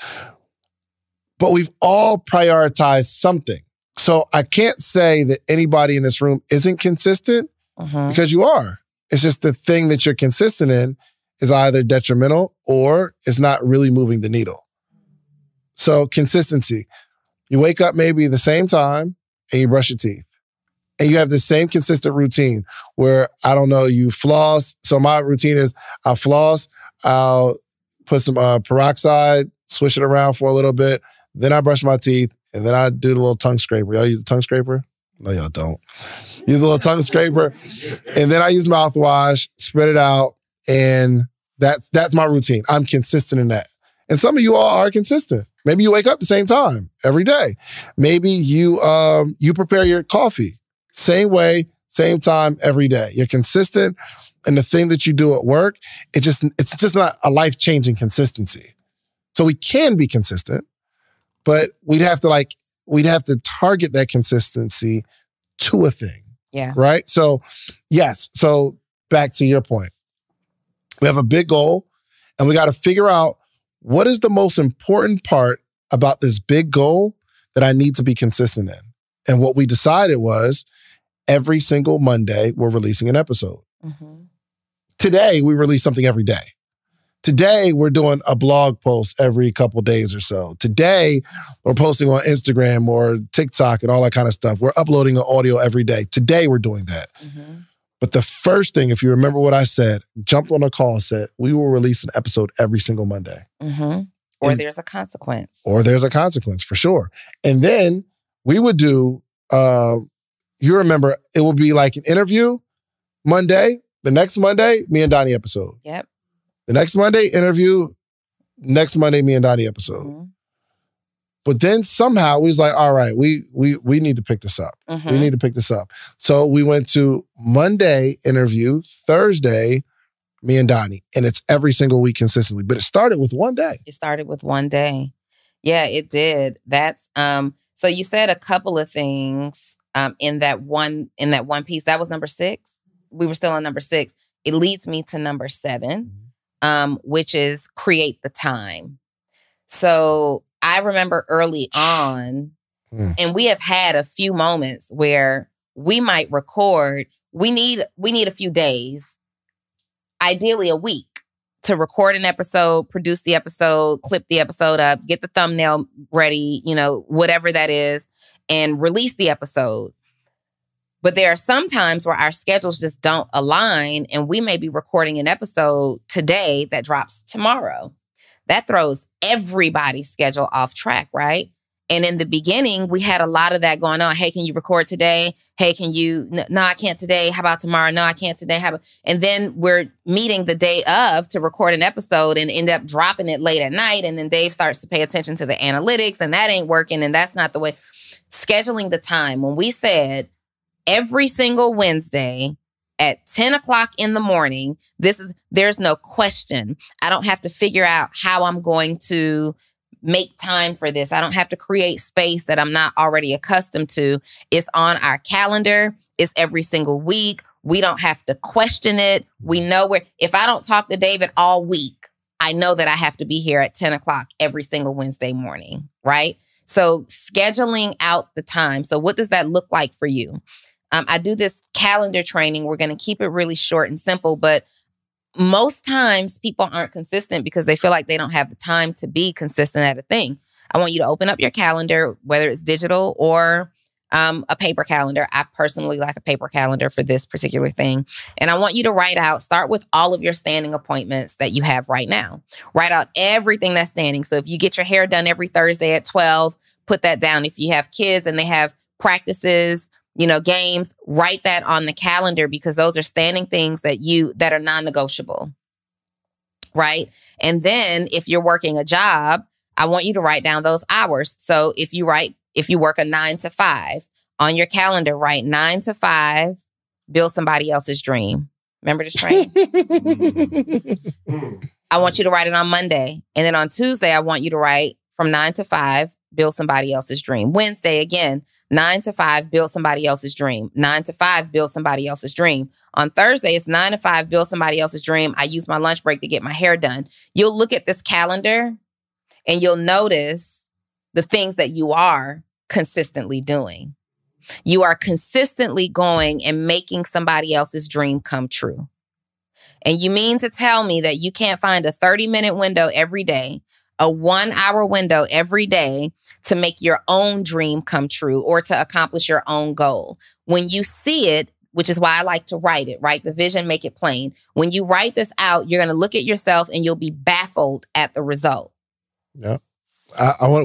But we've all prioritized something. So I can't say that anybody in this room isn't consistent because you are. It's just the thing that you're consistent in is either detrimental or it's not really moving the needle. So consistency. You wake up maybe the same time and you brush your teeth. And you have the same consistent routine where, I don't know, you floss. So my routine is I'll floss, I'll put some peroxide, swish it around for a little bit. Then I brush my teeth and then I do the little tongue scraper. Y'all use the tongue scraper? No, y'all don't. Use the little tongue scraper. And then I use mouthwash, spread it out. And that's my routine. I'm consistent in that. And some of you all are consistent. Maybe you wake up the same time every day. Maybe you prepare your coffee. Same way, same time, every day. You're consistent in the thing that you do at work. It's just not a life-changing consistency. So we can be consistent, but we'd have to we'd have to target that consistency to a thing. Yeah. Right? So, yes. So back to your point. We have a big goal and we got to figure out what is the most important part about this big goal that I need to be consistent in. And what we decided was every single Monday, we're releasing an episode. Mm-hmm. Today, we release something every day. Today, we're doing a blog post every couple days or so. Today, we're posting on Instagram or TikTok and all that kind of stuff. We're uploading an audio every day. Today, we're doing that. Mm-hmm. But the first thing, if you remember what I said, jumped on a call, said, we will release an episode every single Monday. Mm-hmm. Or there's a consequence. Or there's a consequence, for sure. And then we would do, you remember, it would be like an interview Monday. The next Monday, me and Donni episode. Yep. The next Monday, interview. Next Monday, me and Donni episode. Mm-hmm. But then somehow we was like, all right, we need to pick this up. Mm-hmm. We need to pick this up. So we went to Monday interview, Thursday, me and Donni. And it's every single week consistently. But it started with one day. It started with one day. Yeah, it did. That's so you said a couple of things in that one piece. That was number 6. We were still on number 6. It leads me to number 7, which is create the time. So I remember early on, and we have had a few moments where we might record. We need a few days, ideally a week, to record an episode, produce the episode, clip the episode up, get the thumbnail ready, whatever that is, and release the episode. But there are some times where our schedules just don't align and we may be recording an episode today that drops tomorrow. That throws everybody's schedule off track, right? And in the beginning, we had a lot of that going on. Hey, can you record today? Hey, can you? No, I can't today. How about tomorrow? No, I can't today. And then we're meeting the day of to record an episode and end up dropping it late at night. And then Dave starts to pay attention to the analytics and that ain't working. And that's not the way. Scheduling the time. When we said every single Wednesday at 10 o'clock in the morning, there's no question. I don't have to figure out how I'm going to make time for this. I don't have to create space that I'm not already accustomed to. It's on our calendar. It's every single week. We don't have to question it. We know if I don't talk to David all week, I know that I have to be here at 10 o'clock every single Wednesday morning, right? So scheduling out the time. So what does that look like for you? I do this calendar training. We're going to keep it really short and simple, but most times people aren't consistent because they feel like they don't have the time to be consistent at a thing. I want you to open up your calendar, whether it's digital or a paper calendar. I personally like a paper calendar for this particular thing. And I want you to start with all of your standing appointments that you have right now. Write out everything that's standing. So if you get your hair done every Thursday at 12, put that down. If you have kids and they have practices, games, write that on the calendar because those are standing things that are non-negotiable, right? And then if you're working a job, I want you to write down those hours. So if you work a 9 to 5 on your calendar, write 9 to 5, build somebody else's dream. Remember this train? I want you to write it on Monday. And then on Tuesday, I want you to write from 9 to 5, build somebody else's dream. Wednesday, again, 9 to 5, build somebody else's dream. 9 to 5, build somebody else's dream. On Thursday, it's 9 to 5, build somebody else's dream. I use my lunch break to get my hair done. You'll look at this calendar and you'll notice the things that you are consistently doing. You are consistently going and making somebody else's dream come true. And you mean to tell me that you can't find a 30-minute window every day, a 1-hour window every day to make your own dream come true or to accomplish your own goal? When you see it, which is why I like to write the vision, make it plain. When you write this out, you're going to look at yourself and you'll be baffled at the result. Yeah.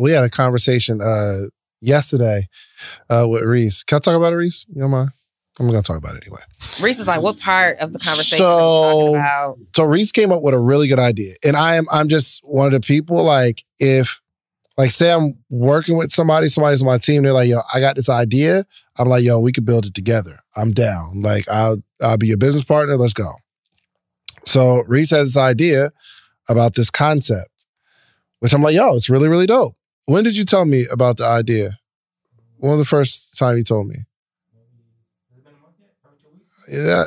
We had a conversation yesterday with Reese. Can I talk about it, Reese? You don't mind? I'm going to talk about it anyway. Reese is like, what part of the conversation are you talking about? So Reese came up with a really good idea. And I'm just one of the people, say I'm working with somebody's on my team. They're like, yo, I got this idea. I'm like, yo, we could build it together. I'm down. I'll be your business partner. Let's go. So Reese has this idea about this concept, which I'm like, yo, it's really, really dope. When did you tell me about the idea? When was the first time you told me? Yeah,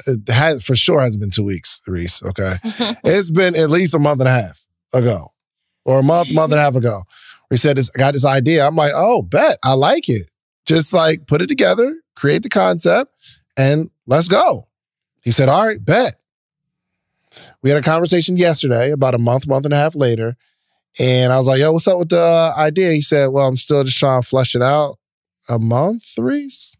for sure hasn't been 2 weeks, Reese, okay? It's been at least a month and a half ago. Or a month and a half ago. He said, I got this idea. I'm like, oh, bet. I like it. Just like put it together, create the concept, and let's go. He said, all right, bet. We had a conversation yesterday, about a month and a half later. And I was like, yo, what's up with the idea? He said, well, I'm still just trying to flesh it out. A month, Reese?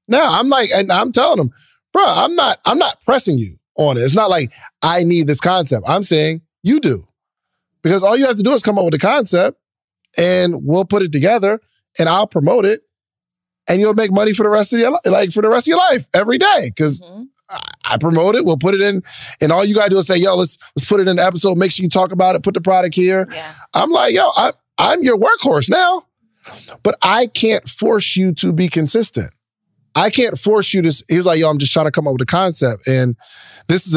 No, I'm like, and I'm telling him, bro, I'm not pressing you on it. It's not like I need this concept. I'm saying you do. Because all you have to do is come up with a concept and we'll put it together and I'll promote it and you'll make money for the rest of your life every day. Because I promote it, we'll put it in, and all you gotta do is say, yo, let's put it in the episode, make sure you talk about it, put the product here. Yeah. I'm like, yo, I'm your workhorse now. But I can't force you to be consistent. I can't force you to, he was like, yo, I'm just trying to come up with a concept. And this is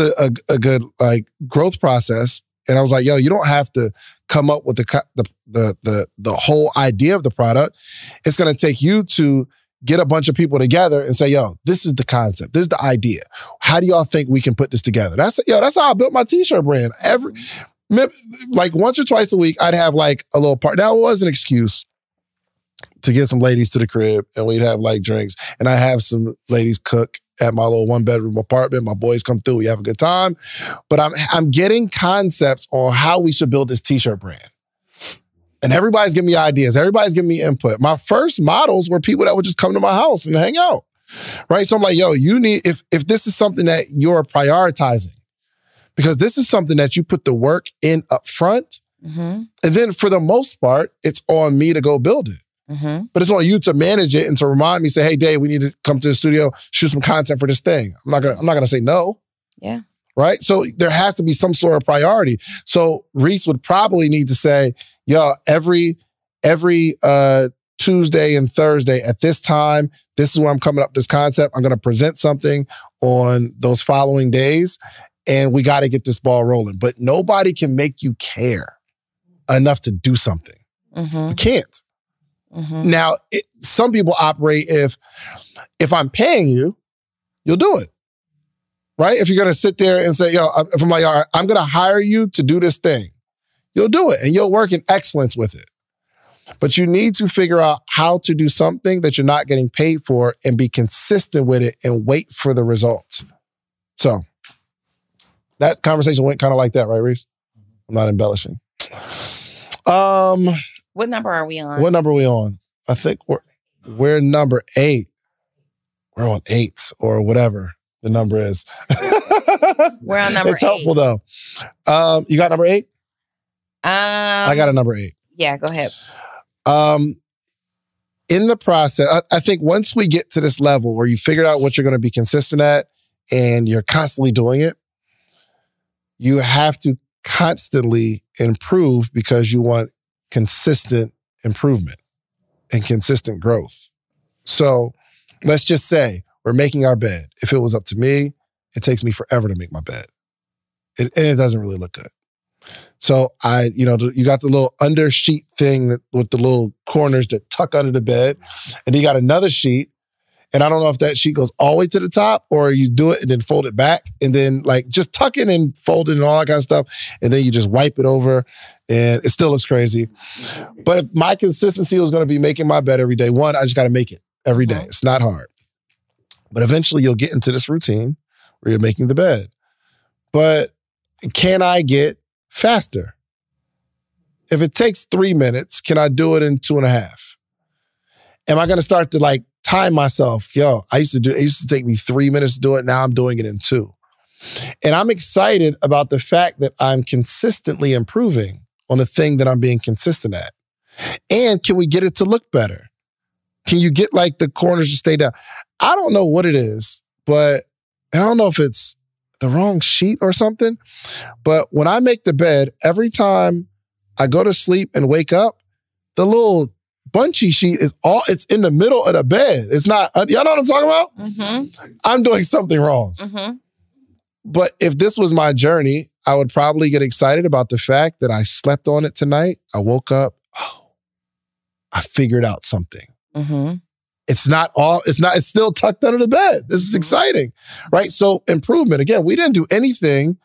a good like growth process. And I was like, yo, you don't have to come up with the whole idea of the product. It's going to take you to get a bunch of people together and say, yo, this is the concept. This is the idea. How do y'all think we can put this together? That's how I built my t-shirt brand. Like once or twice a week, I'd have like a little part. Now it was an excuse to get some ladies to the crib and we'd have like drinks. And I have some ladies cook at my little 1-bedroom apartment. My boys come through, we have a good time. But I'm getting concepts on how we should build this t-shirt brand. And everybody's giving me ideas. Everybody's giving me input. My first models were people that would just come to my house and hang out, right? So I'm like, yo, you need, if this is something that you're prioritizing, because this is something that you put the work in up front, and then for the most part, it's on me to go build it. But it's on you to manage it and to remind me, say, hey, Dave, we need to come to the studio, shoot some content for this thing. I'm not gonna say no. Yeah. Right? So there has to be some sort of priority. So Reese would probably need to say, yo, every Tuesday and Thursday at this time, this is where I'm coming up with this concept. I'm gonna present something on those following days, and we gotta get this ball rolling. But nobody can make you care enough to do something. You can't. Now, some people operate if I'm paying you, you'll do it, right? If you're going to sit there and say, yo, if I'm like, all right, I'm going to hire you to do this thing, you'll do it and you'll work in excellence with it. But you need to figure out how to do something that you're not getting paid for and be consistent with it and wait for the results. So that conversation went kind of like that, right, Reese? I'm not embellishing. What number are we on? What number are we on? I think we're number 8. We're on 8 or whatever the number is. We're on number 8. It's helpful though. You got number 8? I got a number 8. Yeah, go ahead. In the process, I think once we get to this level where you figured out what you're going to be consistent at and you're constantly doing it, you have to constantly improve because you want consistent improvement and consistent growth. So let's just say we're making our bed. If it was up to me, it takes me forever to make my bed. And it doesn't really look good. So you got the little under sheet thing with the little corners that tuck under the bed. And you got another sheet. And I don't know if that sheet goes all the way to the top or you do it and then fold it back and then like just tuck it and fold it and all that kind of stuff. And then you just wipe it over and it still looks crazy. But if my consistency was going to be making my bed every day, one, I just got to make it every day. It's not hard. But eventually you'll get into this routine where you're making the bed. But can I get faster? If it takes 3 minutes, can I do it in 2.5? Am I going to start to like time myself? Yo, it used to take me 3 minutes to do it. Now I'm doing it in 2. And I'm excited about the fact that I'm consistently improving on the thing that I'm being consistent at. And can we get it to look better? Can you get like the corners to stay down? I don't know what it is, but I don't know if it's the wrong sheet or something. But when I make the bed, every time I go to sleep and wake up, the little bunchy sheet it's in the middle of the bed. It's not, y'all know what I'm talking about? I'm doing something wrong. But if this was my journey, I would probably get excited about the fact that I slept on it tonight. I woke up, I figured out something. Mm-hmm. It's still tucked under the bed. This is exciting, right? So improvement. Again, we didn't do anything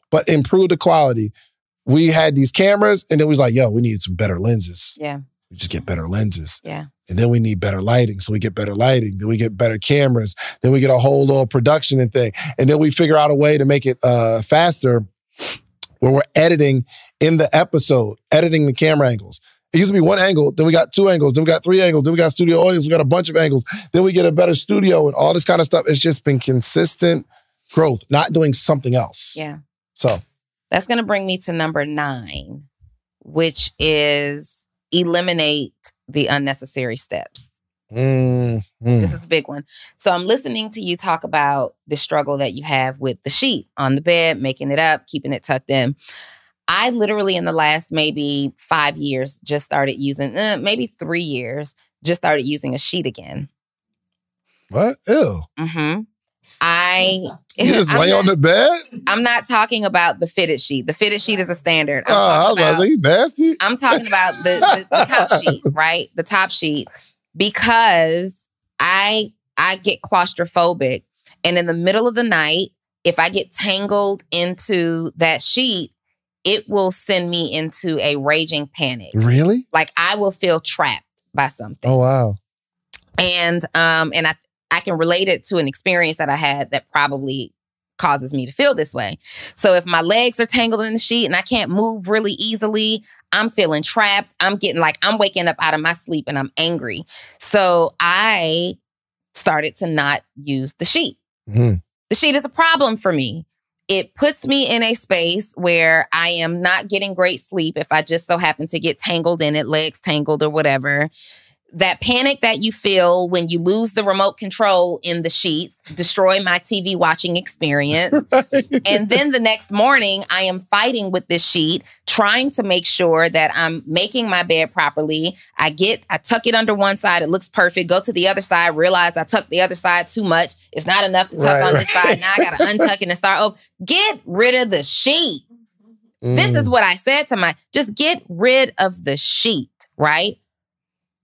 but improve the quality. We had these cameras and it was like, yo, we need some better lenses. Yeah. We just get better lenses. Yeah. And then we need better lighting. So we get better lighting. Then we get better cameras. Then we get a whole little production and thing. And then we figure out a way to make it faster where we're editing in the episode, editing the camera angles. It used to be one angle, then we got 2 angles, then we got 3 angles, then we got studio audience, we got a bunch of angles, then we get a better studio and all this kind of stuff. It's just been consistent growth, not doing something else. Yeah. So that's going to bring me to number 9, which is eliminate the unnecessary steps. This is a big one. So I'm listening to you talk about the struggle that you have with the sheet on the bed, making it up, keeping it tucked in. I literally in the last maybe 5 years just started using, maybe 3 years, just started using a sheet again. What? Ew. Mm-hmm. You just lay on the bed? I'm not talking about the fitted sheet. The fitted sheet is a standard. I was about to say, nasty. I'm talking about the top sheet, right? The top sheet. Because I get claustrophobic. And in the middle of the night, if I get tangled into that sheet, it will send me into a raging panic. Really? Like I will feel trapped by something. Oh, wow. And I can relate it to an experience that I had that probably causes me to feel this way. So if my legs are tangled in the sheet and I can't move really easily, I'm feeling trapped. I'm waking up out of my sleep and I'm angry. So I started to not use the sheet. Mm-hmm. The sheet is a problem for me. It puts me in a space where I am not getting great sleep if I just so happen to get tangled in it, legs tangled or whatever. That panic that you feel when you lose the remote control in the sheets, destroy my TV watching experience. Right. And then the next morning, I am fighting with this sheet, trying to make sure that I'm making my bed properly. I tuck it under one side. It looks perfect. Go to the other side. Realize I tucked the other side too much. It's not enough to tuck on this side. Now I got to untuck it and start over. Get rid of the sheet. This is what I said to just get rid of the sheet, right?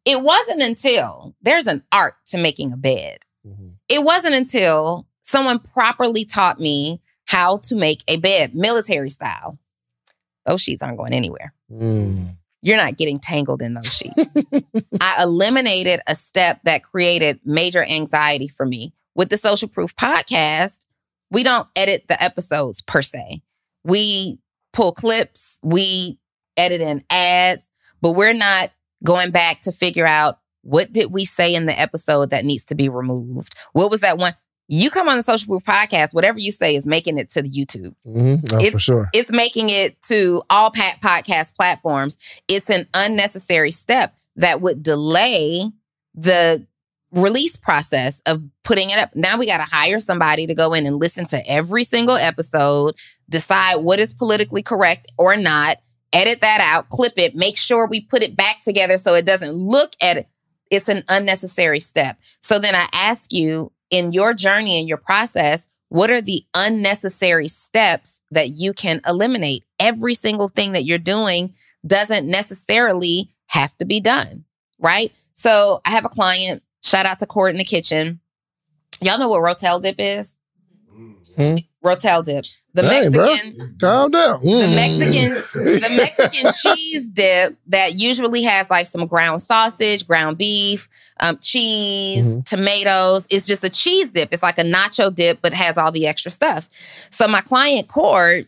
It wasn't until there's an art to making a bed. Mm-hmm. It wasn't until someone properly taught me how to make a bed, military style. Those sheets aren't going anywhere. You're not getting tangled in those sheets. I eliminated a step that created major anxiety for me. With the Social Proof podcast, we don't edit the episodes per se. We pull clips, we edit in ads, but we're not going back to figure out what did we say in the episode that needs to be removed? What was that one? You come on the Social Proof podcast, whatever you say is making it to the YouTube. Mm-hmm. Oh, for sure. It's making it to all podcast platforms. It's an unnecessary step that would delay the release process of putting it up. Now we got to hire somebody to go in and listen to every single episode, decide what is politically correct or not, edit that out, clip it, make sure we put it back together so it doesn't look at it. It's an unnecessary step. So then I ask you, in your journey and your process, what are the unnecessary steps that you can eliminate? Every single thing that you're doing doesn't necessarily have to be done, right? So I have a client, shout out to Court in the Kitchen. Y'all know what Rotel dip is? Rotel dip. The Mexican, bro. Calm down. The Mexican cheese dip that usually has like some ground sausage, ground beef, cheese, tomatoes. It's just a cheese dip. It's like a nacho dip, but has all the extra stuff. So my client Court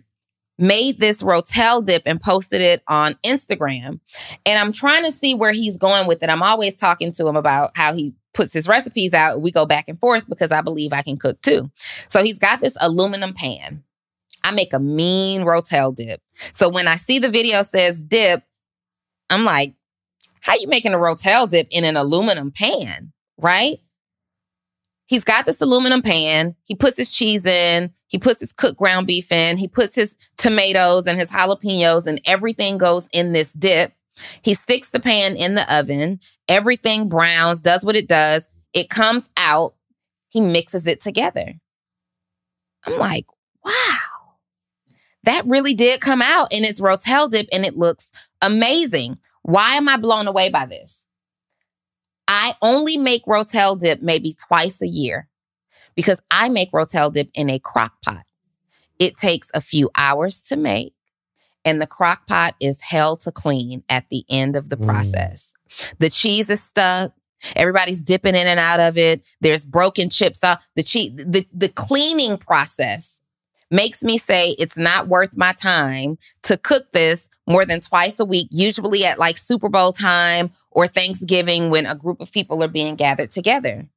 made this Rotel dip and posted it on Instagram. And I'm trying to see where he's going with it. I'm always talking to him about how he puts his recipes out. We go back and forth because I believe I can cook too. So he's got this aluminum pan. I make a mean Rotel dip. So when I see the video says dip, I'm like, how you making a Rotel dip in an aluminum pan, right? He's got this aluminum pan. He puts his cheese in. He puts his cooked ground beef in. He puts his tomatoes and his jalapenos and everything goes in this dip. He sticks the pan in the oven. Everything browns, does what it does. It comes out. He mixes it together. I'm like, wow. That really did come out in its Rotel dip and it looks amazing. Why am I blown away by this? I only make Rotel dip maybe twice a year because I make Rotel dip in a crock pot. It takes a few hours to make, and the crock pot is hell to clean at the end of the process. The cheese is stuck. Everybody's dipping in and out of it. There's broken chips off. The cleaning process makes me say it's not worth my time to cook this more than twice a week, usually at like Super Bowl time or Thanksgiving when a group of people are being gathered together.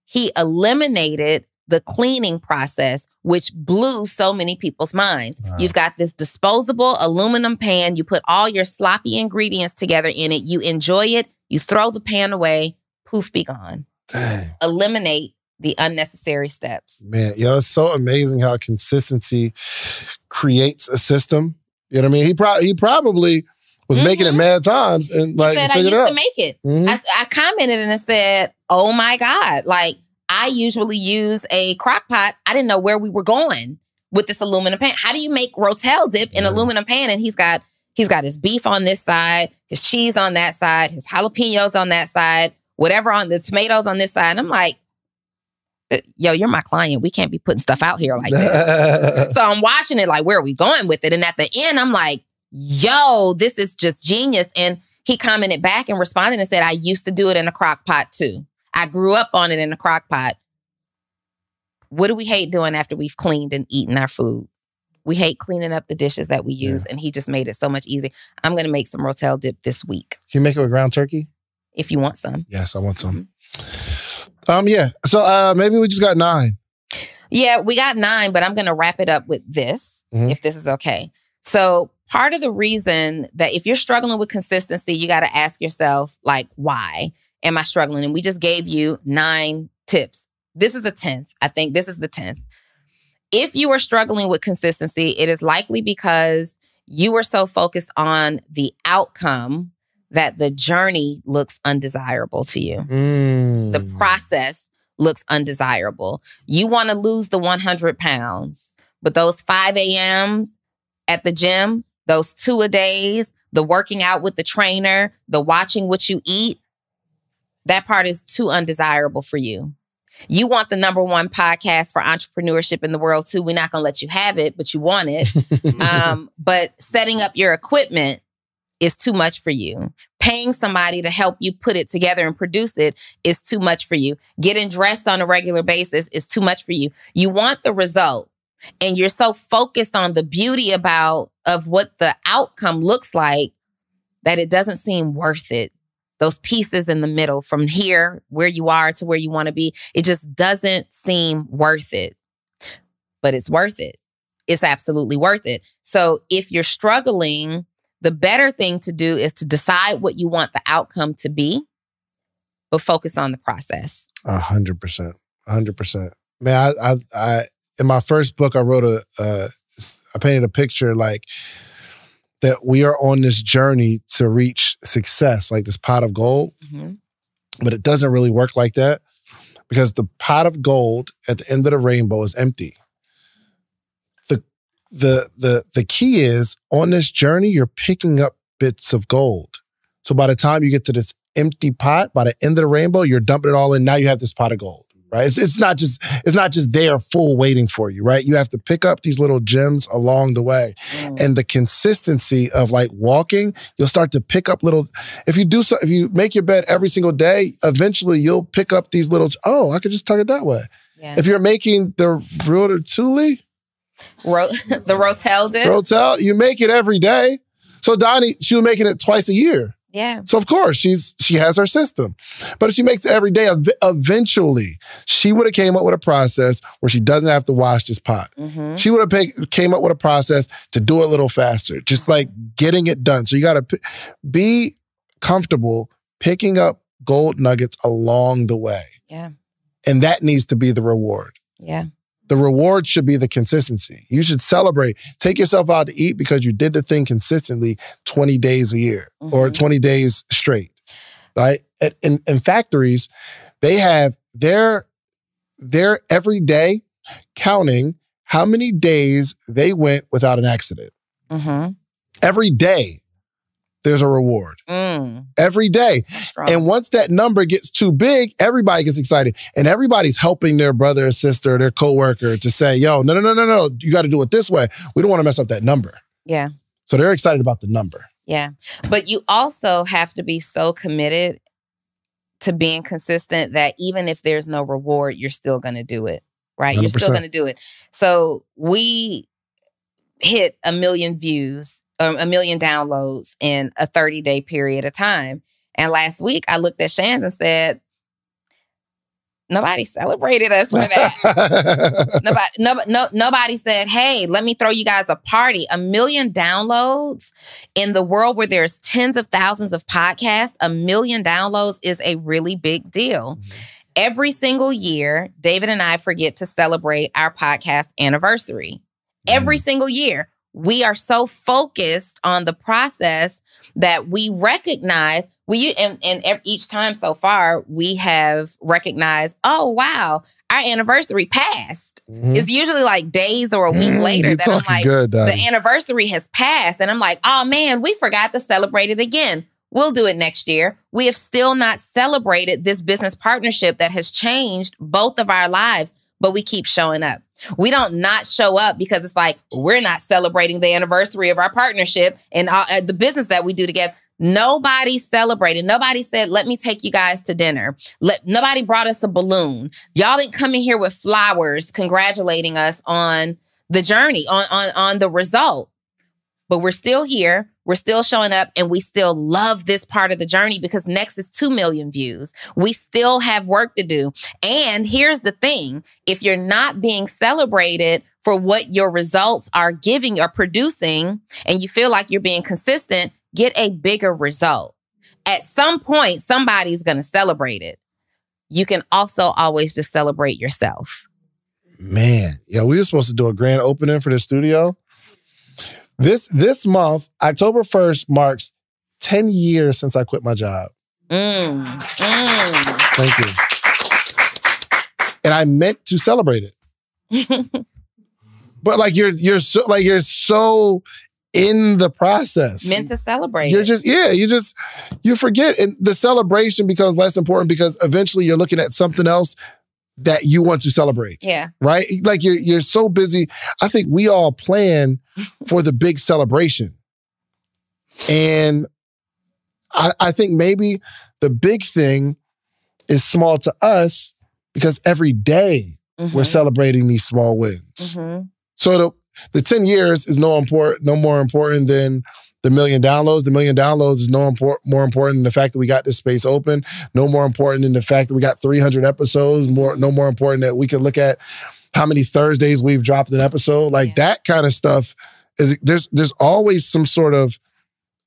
He eliminated the cleaning process, which blew so many people's minds. Wow. You've got this disposable aluminum pan. You put all your sloppy ingredients together in it. You enjoy it. You throw the pan away. Poof, be gone. Dang. Eliminate the unnecessary steps. Man, yo, it's so amazing how consistency creates a system. You know what I mean? He probably was making it mad times and like said, I used to make it. I commented and I said, oh my God, like I usually use a crock pot. I didn't know where we were going with this aluminum pan. How do you make Rotel dip in aluminum pan? And he's got his beef on this side, his cheese on that side, his jalapenos on that side, whatever on the tomatoes on this side. And I'm like, yo, you're my client. We can't be putting stuff out here like this. So I'm watching it like, where are we going with it? And at the end, I'm like, yo, this is just genius. And he commented back and responded and said, I used to do it in a crock pot too. I grew up on it in a crock pot. What do we hate doing after we've cleaned and eaten our food? We hate cleaning up the dishes that we use. And he just made it so much easier. I'm going to make some Rotel dip this week. Can you make it with ground turkey? If you want some. Yes, I want some. Yeah. So maybe we just got 9. Yeah, we got 9, but I'm going to wrap it up with this, if this is okay. So part of the reason that if you're struggling with consistency, you got to ask yourself, like, why am I struggling? And we just gave you 9 tips. This is a 10th. I think this is the 10th. If you are struggling with consistency, it is likely because you are so focused on the outcome that the journey looks undesirable to you. The process looks undesirable. You want to lose the 100 pounds, but those 5 a.m.s at the gym, those 2-a-days, the working out with the trainer, the watching what you eat, that part is too undesirable for you. You want the #1 podcast for entrepreneurship in the world too. We're not going to let you have it, but you want it. But setting up your equipment is too much for you. Paying somebody to help you put it together and produce it is too much for you. Getting dressed on a regular basis is too much for you. You want the result, and you're so focused on the beauty of what the outcome looks like that it doesn't seem worth it. Those pieces in the middle from here, where you are to where you want to be, it just doesn't seem worth it. But it's worth it. It's absolutely worth it. So if you're struggling, the better thing to do is to decide what you want the outcome to be, but focus on the process. 100%. 100%. Man, I in my first book, I wrote I painted a picture like that we are on this journey to reach success, like this pot of gold. But it doesn't really work like that because the pot of gold at the end of the rainbow is empty. The key is on this journey, you're picking up bits of gold. So by the time you get to this empty pot, by the end of the rainbow, you're dumping it all in. Now you have this pot of gold, right? It's not just there full waiting for you, right? You have to pick up these little gems along the way. And the consistency of like walking, you'll start to pick up little, if you make your bed every single day, eventually you'll pick up these little, oh, I could just tuck it that way. Yeah. If you're making the ratatouille, the Rotel dip? Rotel, you make it every day. So Donni, she was making it twice a year. Yeah. So of course, she has her system. But if she makes it every day, eventually, she would have came up with a process where she doesn't have to wash this pot. She would have came up with a process to do it a little faster, just like getting it done. So you got to be comfortable picking up gold nuggets along the way. Yeah. And that needs to be the reward. Yeah. The reward should be the consistency. You should celebrate. Take yourself out to eat because you did the thing consistently 20 days a year or 20 days straight, right? In factories, they have their every day counting how many days they went without an accident. Every day. there's a reward. Every day. And once that number gets too big, everybody gets excited. And everybody's helping their brother or sister, their coworker to say, yo, no, you got to do it this way. We don't want to mess up that number. Yeah. So they're excited about the number. Yeah. But you also have to be so committed to being consistent that even if there's no reward, you're still going to do it, right? 100%. You're still going to do it. So we hit 1 million views, 1 million downloads in a 30-day period of time. And last week I looked at Shands and said, nobody celebrated us for that. Nobody said, hey, let me throw you guys a party. 1 million downloads in the world where there's tens of thousands of podcasts, 1 million downloads is a really big deal. Every single year, David and I forget to celebrate our podcast anniversary. Every single year. We are so focused on the process that we recognize, and each time so far, we have recognized, oh, wow, our anniversary passed. It's usually like days or a week later that I'm like, the anniversary has passed. And I'm like, oh, man, we forgot to celebrate it again. We'll do it next year. We have still not celebrated this business partnership that has changed both of our lives, but we keep showing up. We don't not show up because it's like, we're not celebrating the anniversary of our partnership and the business that we do together. Nobody celebrated. Nobody said, let me take you guys to dinner. Nobody brought us a balloon. Y'all didn't come in here with flowers congratulating us on the journey, on the result. But we're still here. We're still showing up and we still love this part of the journey because next is 2 million views. We still have work to do. And here's the thing. If you're not being celebrated for what your results are giving or producing, and you feel like you're being consistent, get a bigger result. At some point, somebody's going to celebrate it. You can also always just celebrate yourself. Man, we were supposed to do a grand opening for the studio. This month, October 1st, marks 10 years since I quit my job. Thank you. And I meant to celebrate it. But you're so in the process. Meant to celebrate. You forget. And the celebration becomes less important because eventually you're looking at something else that you want to celebrate. Yeah. Right? Like you're so busy. I think we all plan for the big celebration. And I think maybe the big thing is small to us because every day we're celebrating these small wins. So the 10 years is no more important than the 1 million downloads. The 1 million downloads is more important than the fact that we got this space open. No more important than the fact that we got 300 episodes. No more important that we can look at how many Thursdays we've dropped an episode. That kind of stuff is there's always some sort of,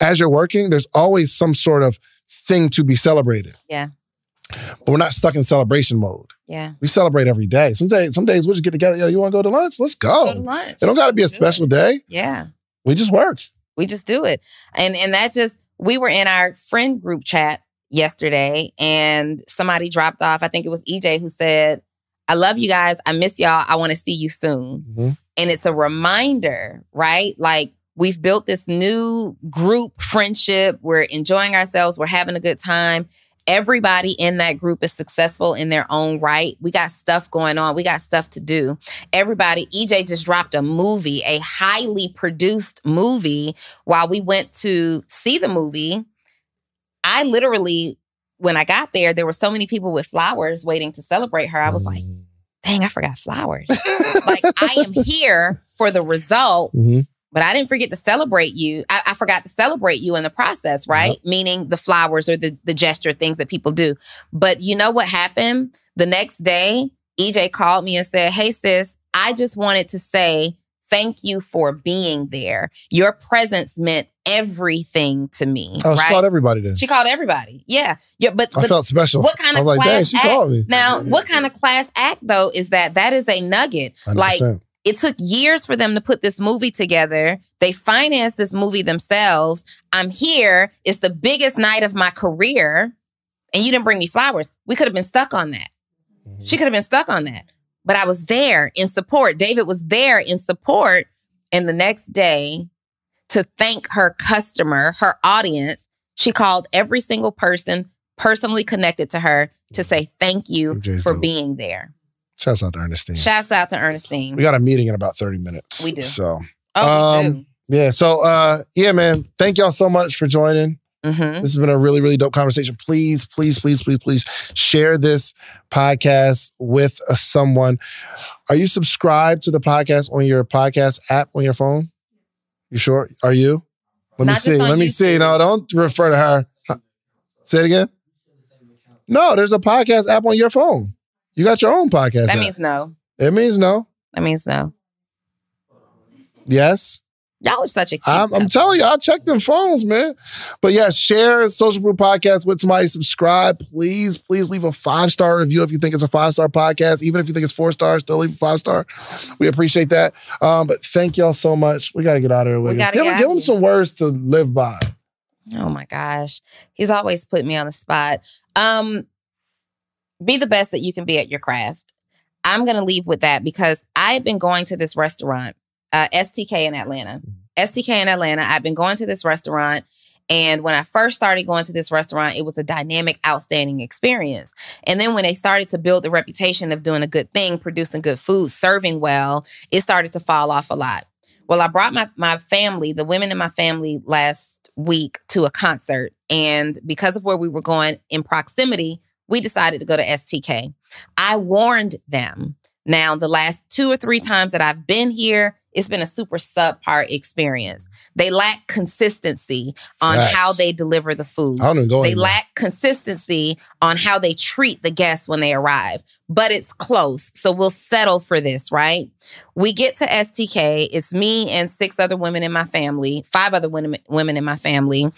as you're working, there's always some sort of thing to be celebrated. Yeah. But we're not stuck in celebration mode. Yeah. We celebrate every day. Some days we'll just get together. Yo, you want to go to lunch? Let's go. Go to lunch. It don't got to be a special day. Yeah. We just work. We just do it. And that we were in our friend group chat yesterday and somebody dropped off. I think it was EJ who said, I love you guys. I miss y'all. I want to see you soon. And it's a reminder, right? Like we've built this new group friendship. We're enjoying ourselves. We're having a good time. Everybody in that group is successful in their own right. We got stuff going on. We got stuff to do. EJ just dropped a movie, a highly produced movie. While we went to see the movie, I literally, when I got there, there were so many people with flowers waiting to celebrate her. I was like, dang, I forgot flowers. Like I am here for the result. But I didn't forget to celebrate you. I forgot to celebrate you in the process, right? Yep. Meaning the flowers or the gesture things that people do. But you know what happened? The next day, EJ called me and said, hey, sis, I just wanted to say thank you for being there. Your presence meant everything to me. Oh, right? She called everybody then. She called everybody. Yeah. But I felt special. What kind of class dang, she called me. Now, what kind of class act, though, is that? That is a nugget. 100%. Like, it took years for them to put this movie together. They financed this movie themselves. I'm here. It's the biggest night of my career. And you didn't bring me flowers. We could have been stuck on that. She could have been stuck on that. But I was there in support. David was there in support. And the next day, to thank her customer, her audience. She called every single person personally connected to her to say thank you for being there. Shouts out to Ernestine. Shouts out to Ernestine. We got a meeting in about 30 minutes. We do. So, we do. Yeah. So, yeah, man. Thank y'all so much for joining. This has been a really, really dope conversation. Please, please, please, please, please share this podcast with someone. Are you subscribed to the podcast on your podcast app on your phone? You sure? Are you? Let me see. Let me see. No, don't refer to her. Say it again. No, there's a podcast app on your phone. You got your own podcast That app. means no. It means no. That means no. Yes. Y'all are such a cute I'm telling you, I'll check them phones, man. But yes, share Social Proof Podcast with somebody. Subscribe. Please, please leave a 5-star review if you think it's a 5-star podcast. Even if you think it's 4 stars, still leave a 5-star. We appreciate that. But thank y'all so much. We got to get out of here with this. Give them some words to live by. Oh my gosh. He's always put me on the spot. Be the best that you can be at your craft. I'm going to leave with that because I've been going to this restaurant, STK in Atlanta. STK in Atlanta. I've been going to this restaurant. And when I first started going to this restaurant, it was a dynamic, outstanding experience. And then when they started to build the reputation of doing a good thing, producing good food, serving well, it started to fall off a lot. Well, I brought my family, the women in my family last week to a concert. And because of where we were going in proximity, we decided to go to STK. I warned them. Now, the last 2 or 3 times that I've been here, it's been a super subpar experience. They lack consistency on how they deliver the food. I don't even go They anymore. lack consistency on how they treat the guests when they arrive. But it's close, so we'll settle for this, right? We get to STK. It's me and 6 other women in my family, 5 other women in my family.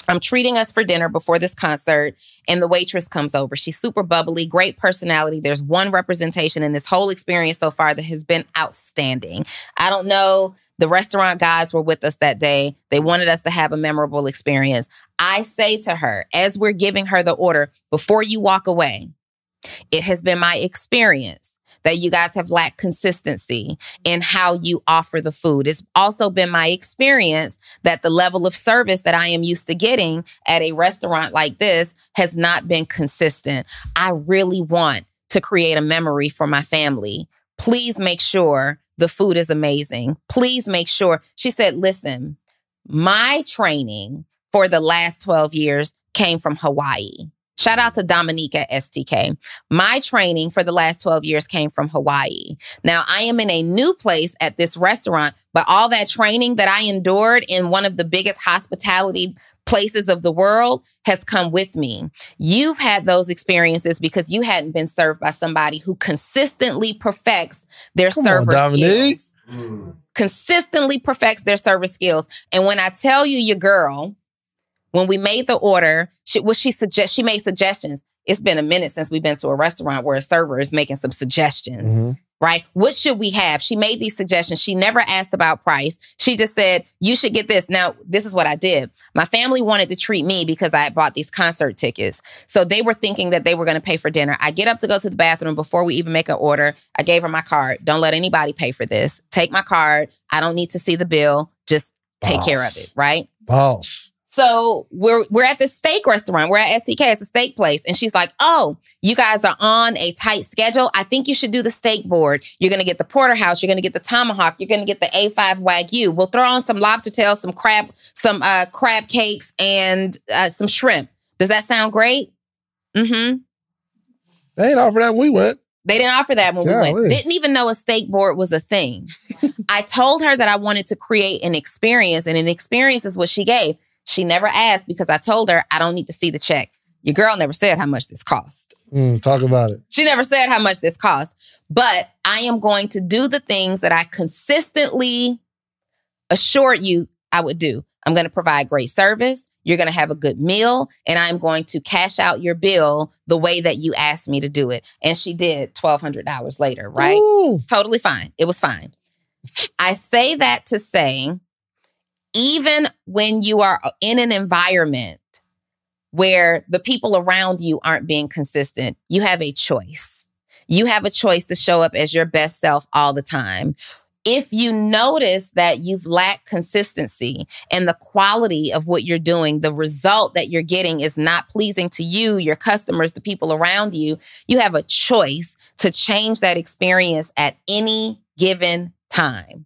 I'm treating us for dinner before this concert, and the waitress comes over. She's super bubbly, great personality. There's one representation in this whole experience so far that has been outstanding. I don't know. The restaurant guys were with us that day. They wanted us to have a memorable experience. I say to her, as we're giving her the order, before you walk away, it has been my experience that you guys have lacked consistency in how you offer the food. It's also been my experience that the level of service that I am used to getting at a restaurant like this has not been consistent. I really want to create a memory for my family. Please make sure the food is amazing. Please make sure. She said, listen, my training for the last 12 years came from Hawaii. Shout out to Dominique at STK. My training for the last 12 years came from Hawaii. Now, I am in a new place at this restaurant, but all that training that I endured in one of the biggest hospitality places of the world has come with me. You've had those experiences because you hadn't been served by somebody who consistently perfects their server skills. Consistently perfects their service skills. And when I tell you, your girl, when we made the order, she made suggestions. It's been a minute since we've been to a restaurant where a server is making some suggestions, right? What should we have? She made these suggestions. She never asked about price. She just said, you should get this. Now, this is what I did. My family wanted to treat me because I had bought these concert tickets. So they were thinking that they were going to pay for dinner. I get up to go to the bathroom before we even make an order. I gave her my card. Don't let anybody pay for this. Take my card. I don't need to see the bill. Just take care of it, right? Boss. So we're at the steak restaurant. We're at STK. It's a steak place. And she's like, oh, you guys are on a tight schedule. I think you should do the steak board. You're going to get the porterhouse. You're going to get the tomahawk. You're going to get the A5 Wagyu. We'll throw on some lobster tails, some crab cakes, and some shrimp. Does that sound great? Mm-hmm. They ain't offer that when we went. They didn't offer that when we went. Didn't even know a steak board was a thing. I told her that I wanted to create an experience, and an experience is what she gave. She never asked because I told her I don't need to see the check. Your girl never said how much this cost. Talk about it. She never said how much this cost. But I am going to do the things that I consistently assured you I would do. I'm going to provide great service. You're going to have a good meal. And I'm going to cash out your bill the way that you asked me to do it. And she did $1,200 later, right? Ooh. It's totally fine. It was fine. I say that to say, even when you are in an environment where the people around you aren't being consistent, you have a choice. You have a choice to show up as your best self all the time. If you notice that you've lacked consistency and the quality of what you're doing, the result that you're getting is not pleasing to you, your customers, the people around you, you have a choice to change that experience at any given time.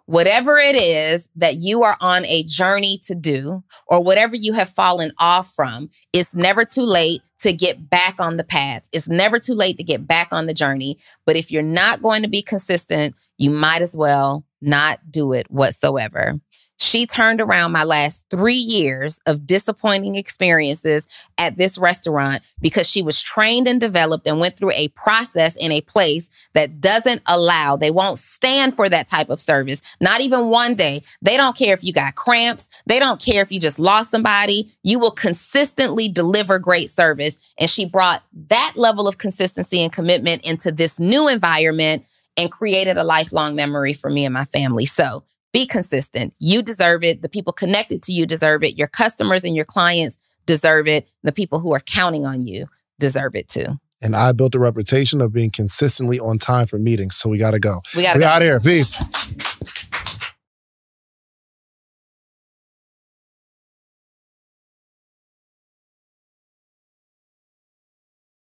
Whatever it is that you are on a journey to do, or whatever you have fallen off from, it's never too late to get back on the path. It's never too late to get back on the journey. But if you're not going to be consistent, you might as well not do it whatsoever. She turned around my last 3 years of disappointing experiences at this restaurant because she was trained and developed and went through a process in a place that doesn't allow, they won't stand for that type of service. Not even one day. They don't care if you got cramps. They don't care if you just lost somebody. You will consistently deliver great service. And she brought that level of consistency and commitment into this new environment and created a lifelong memory for me and my family. So be consistent. You deserve it. The people connected to you deserve it. Your customers and your clients deserve it. The people who are counting on you deserve it too. And I built a reputation of being consistently on time for meetings. So we got to go. We got to go. Out of here. Peace.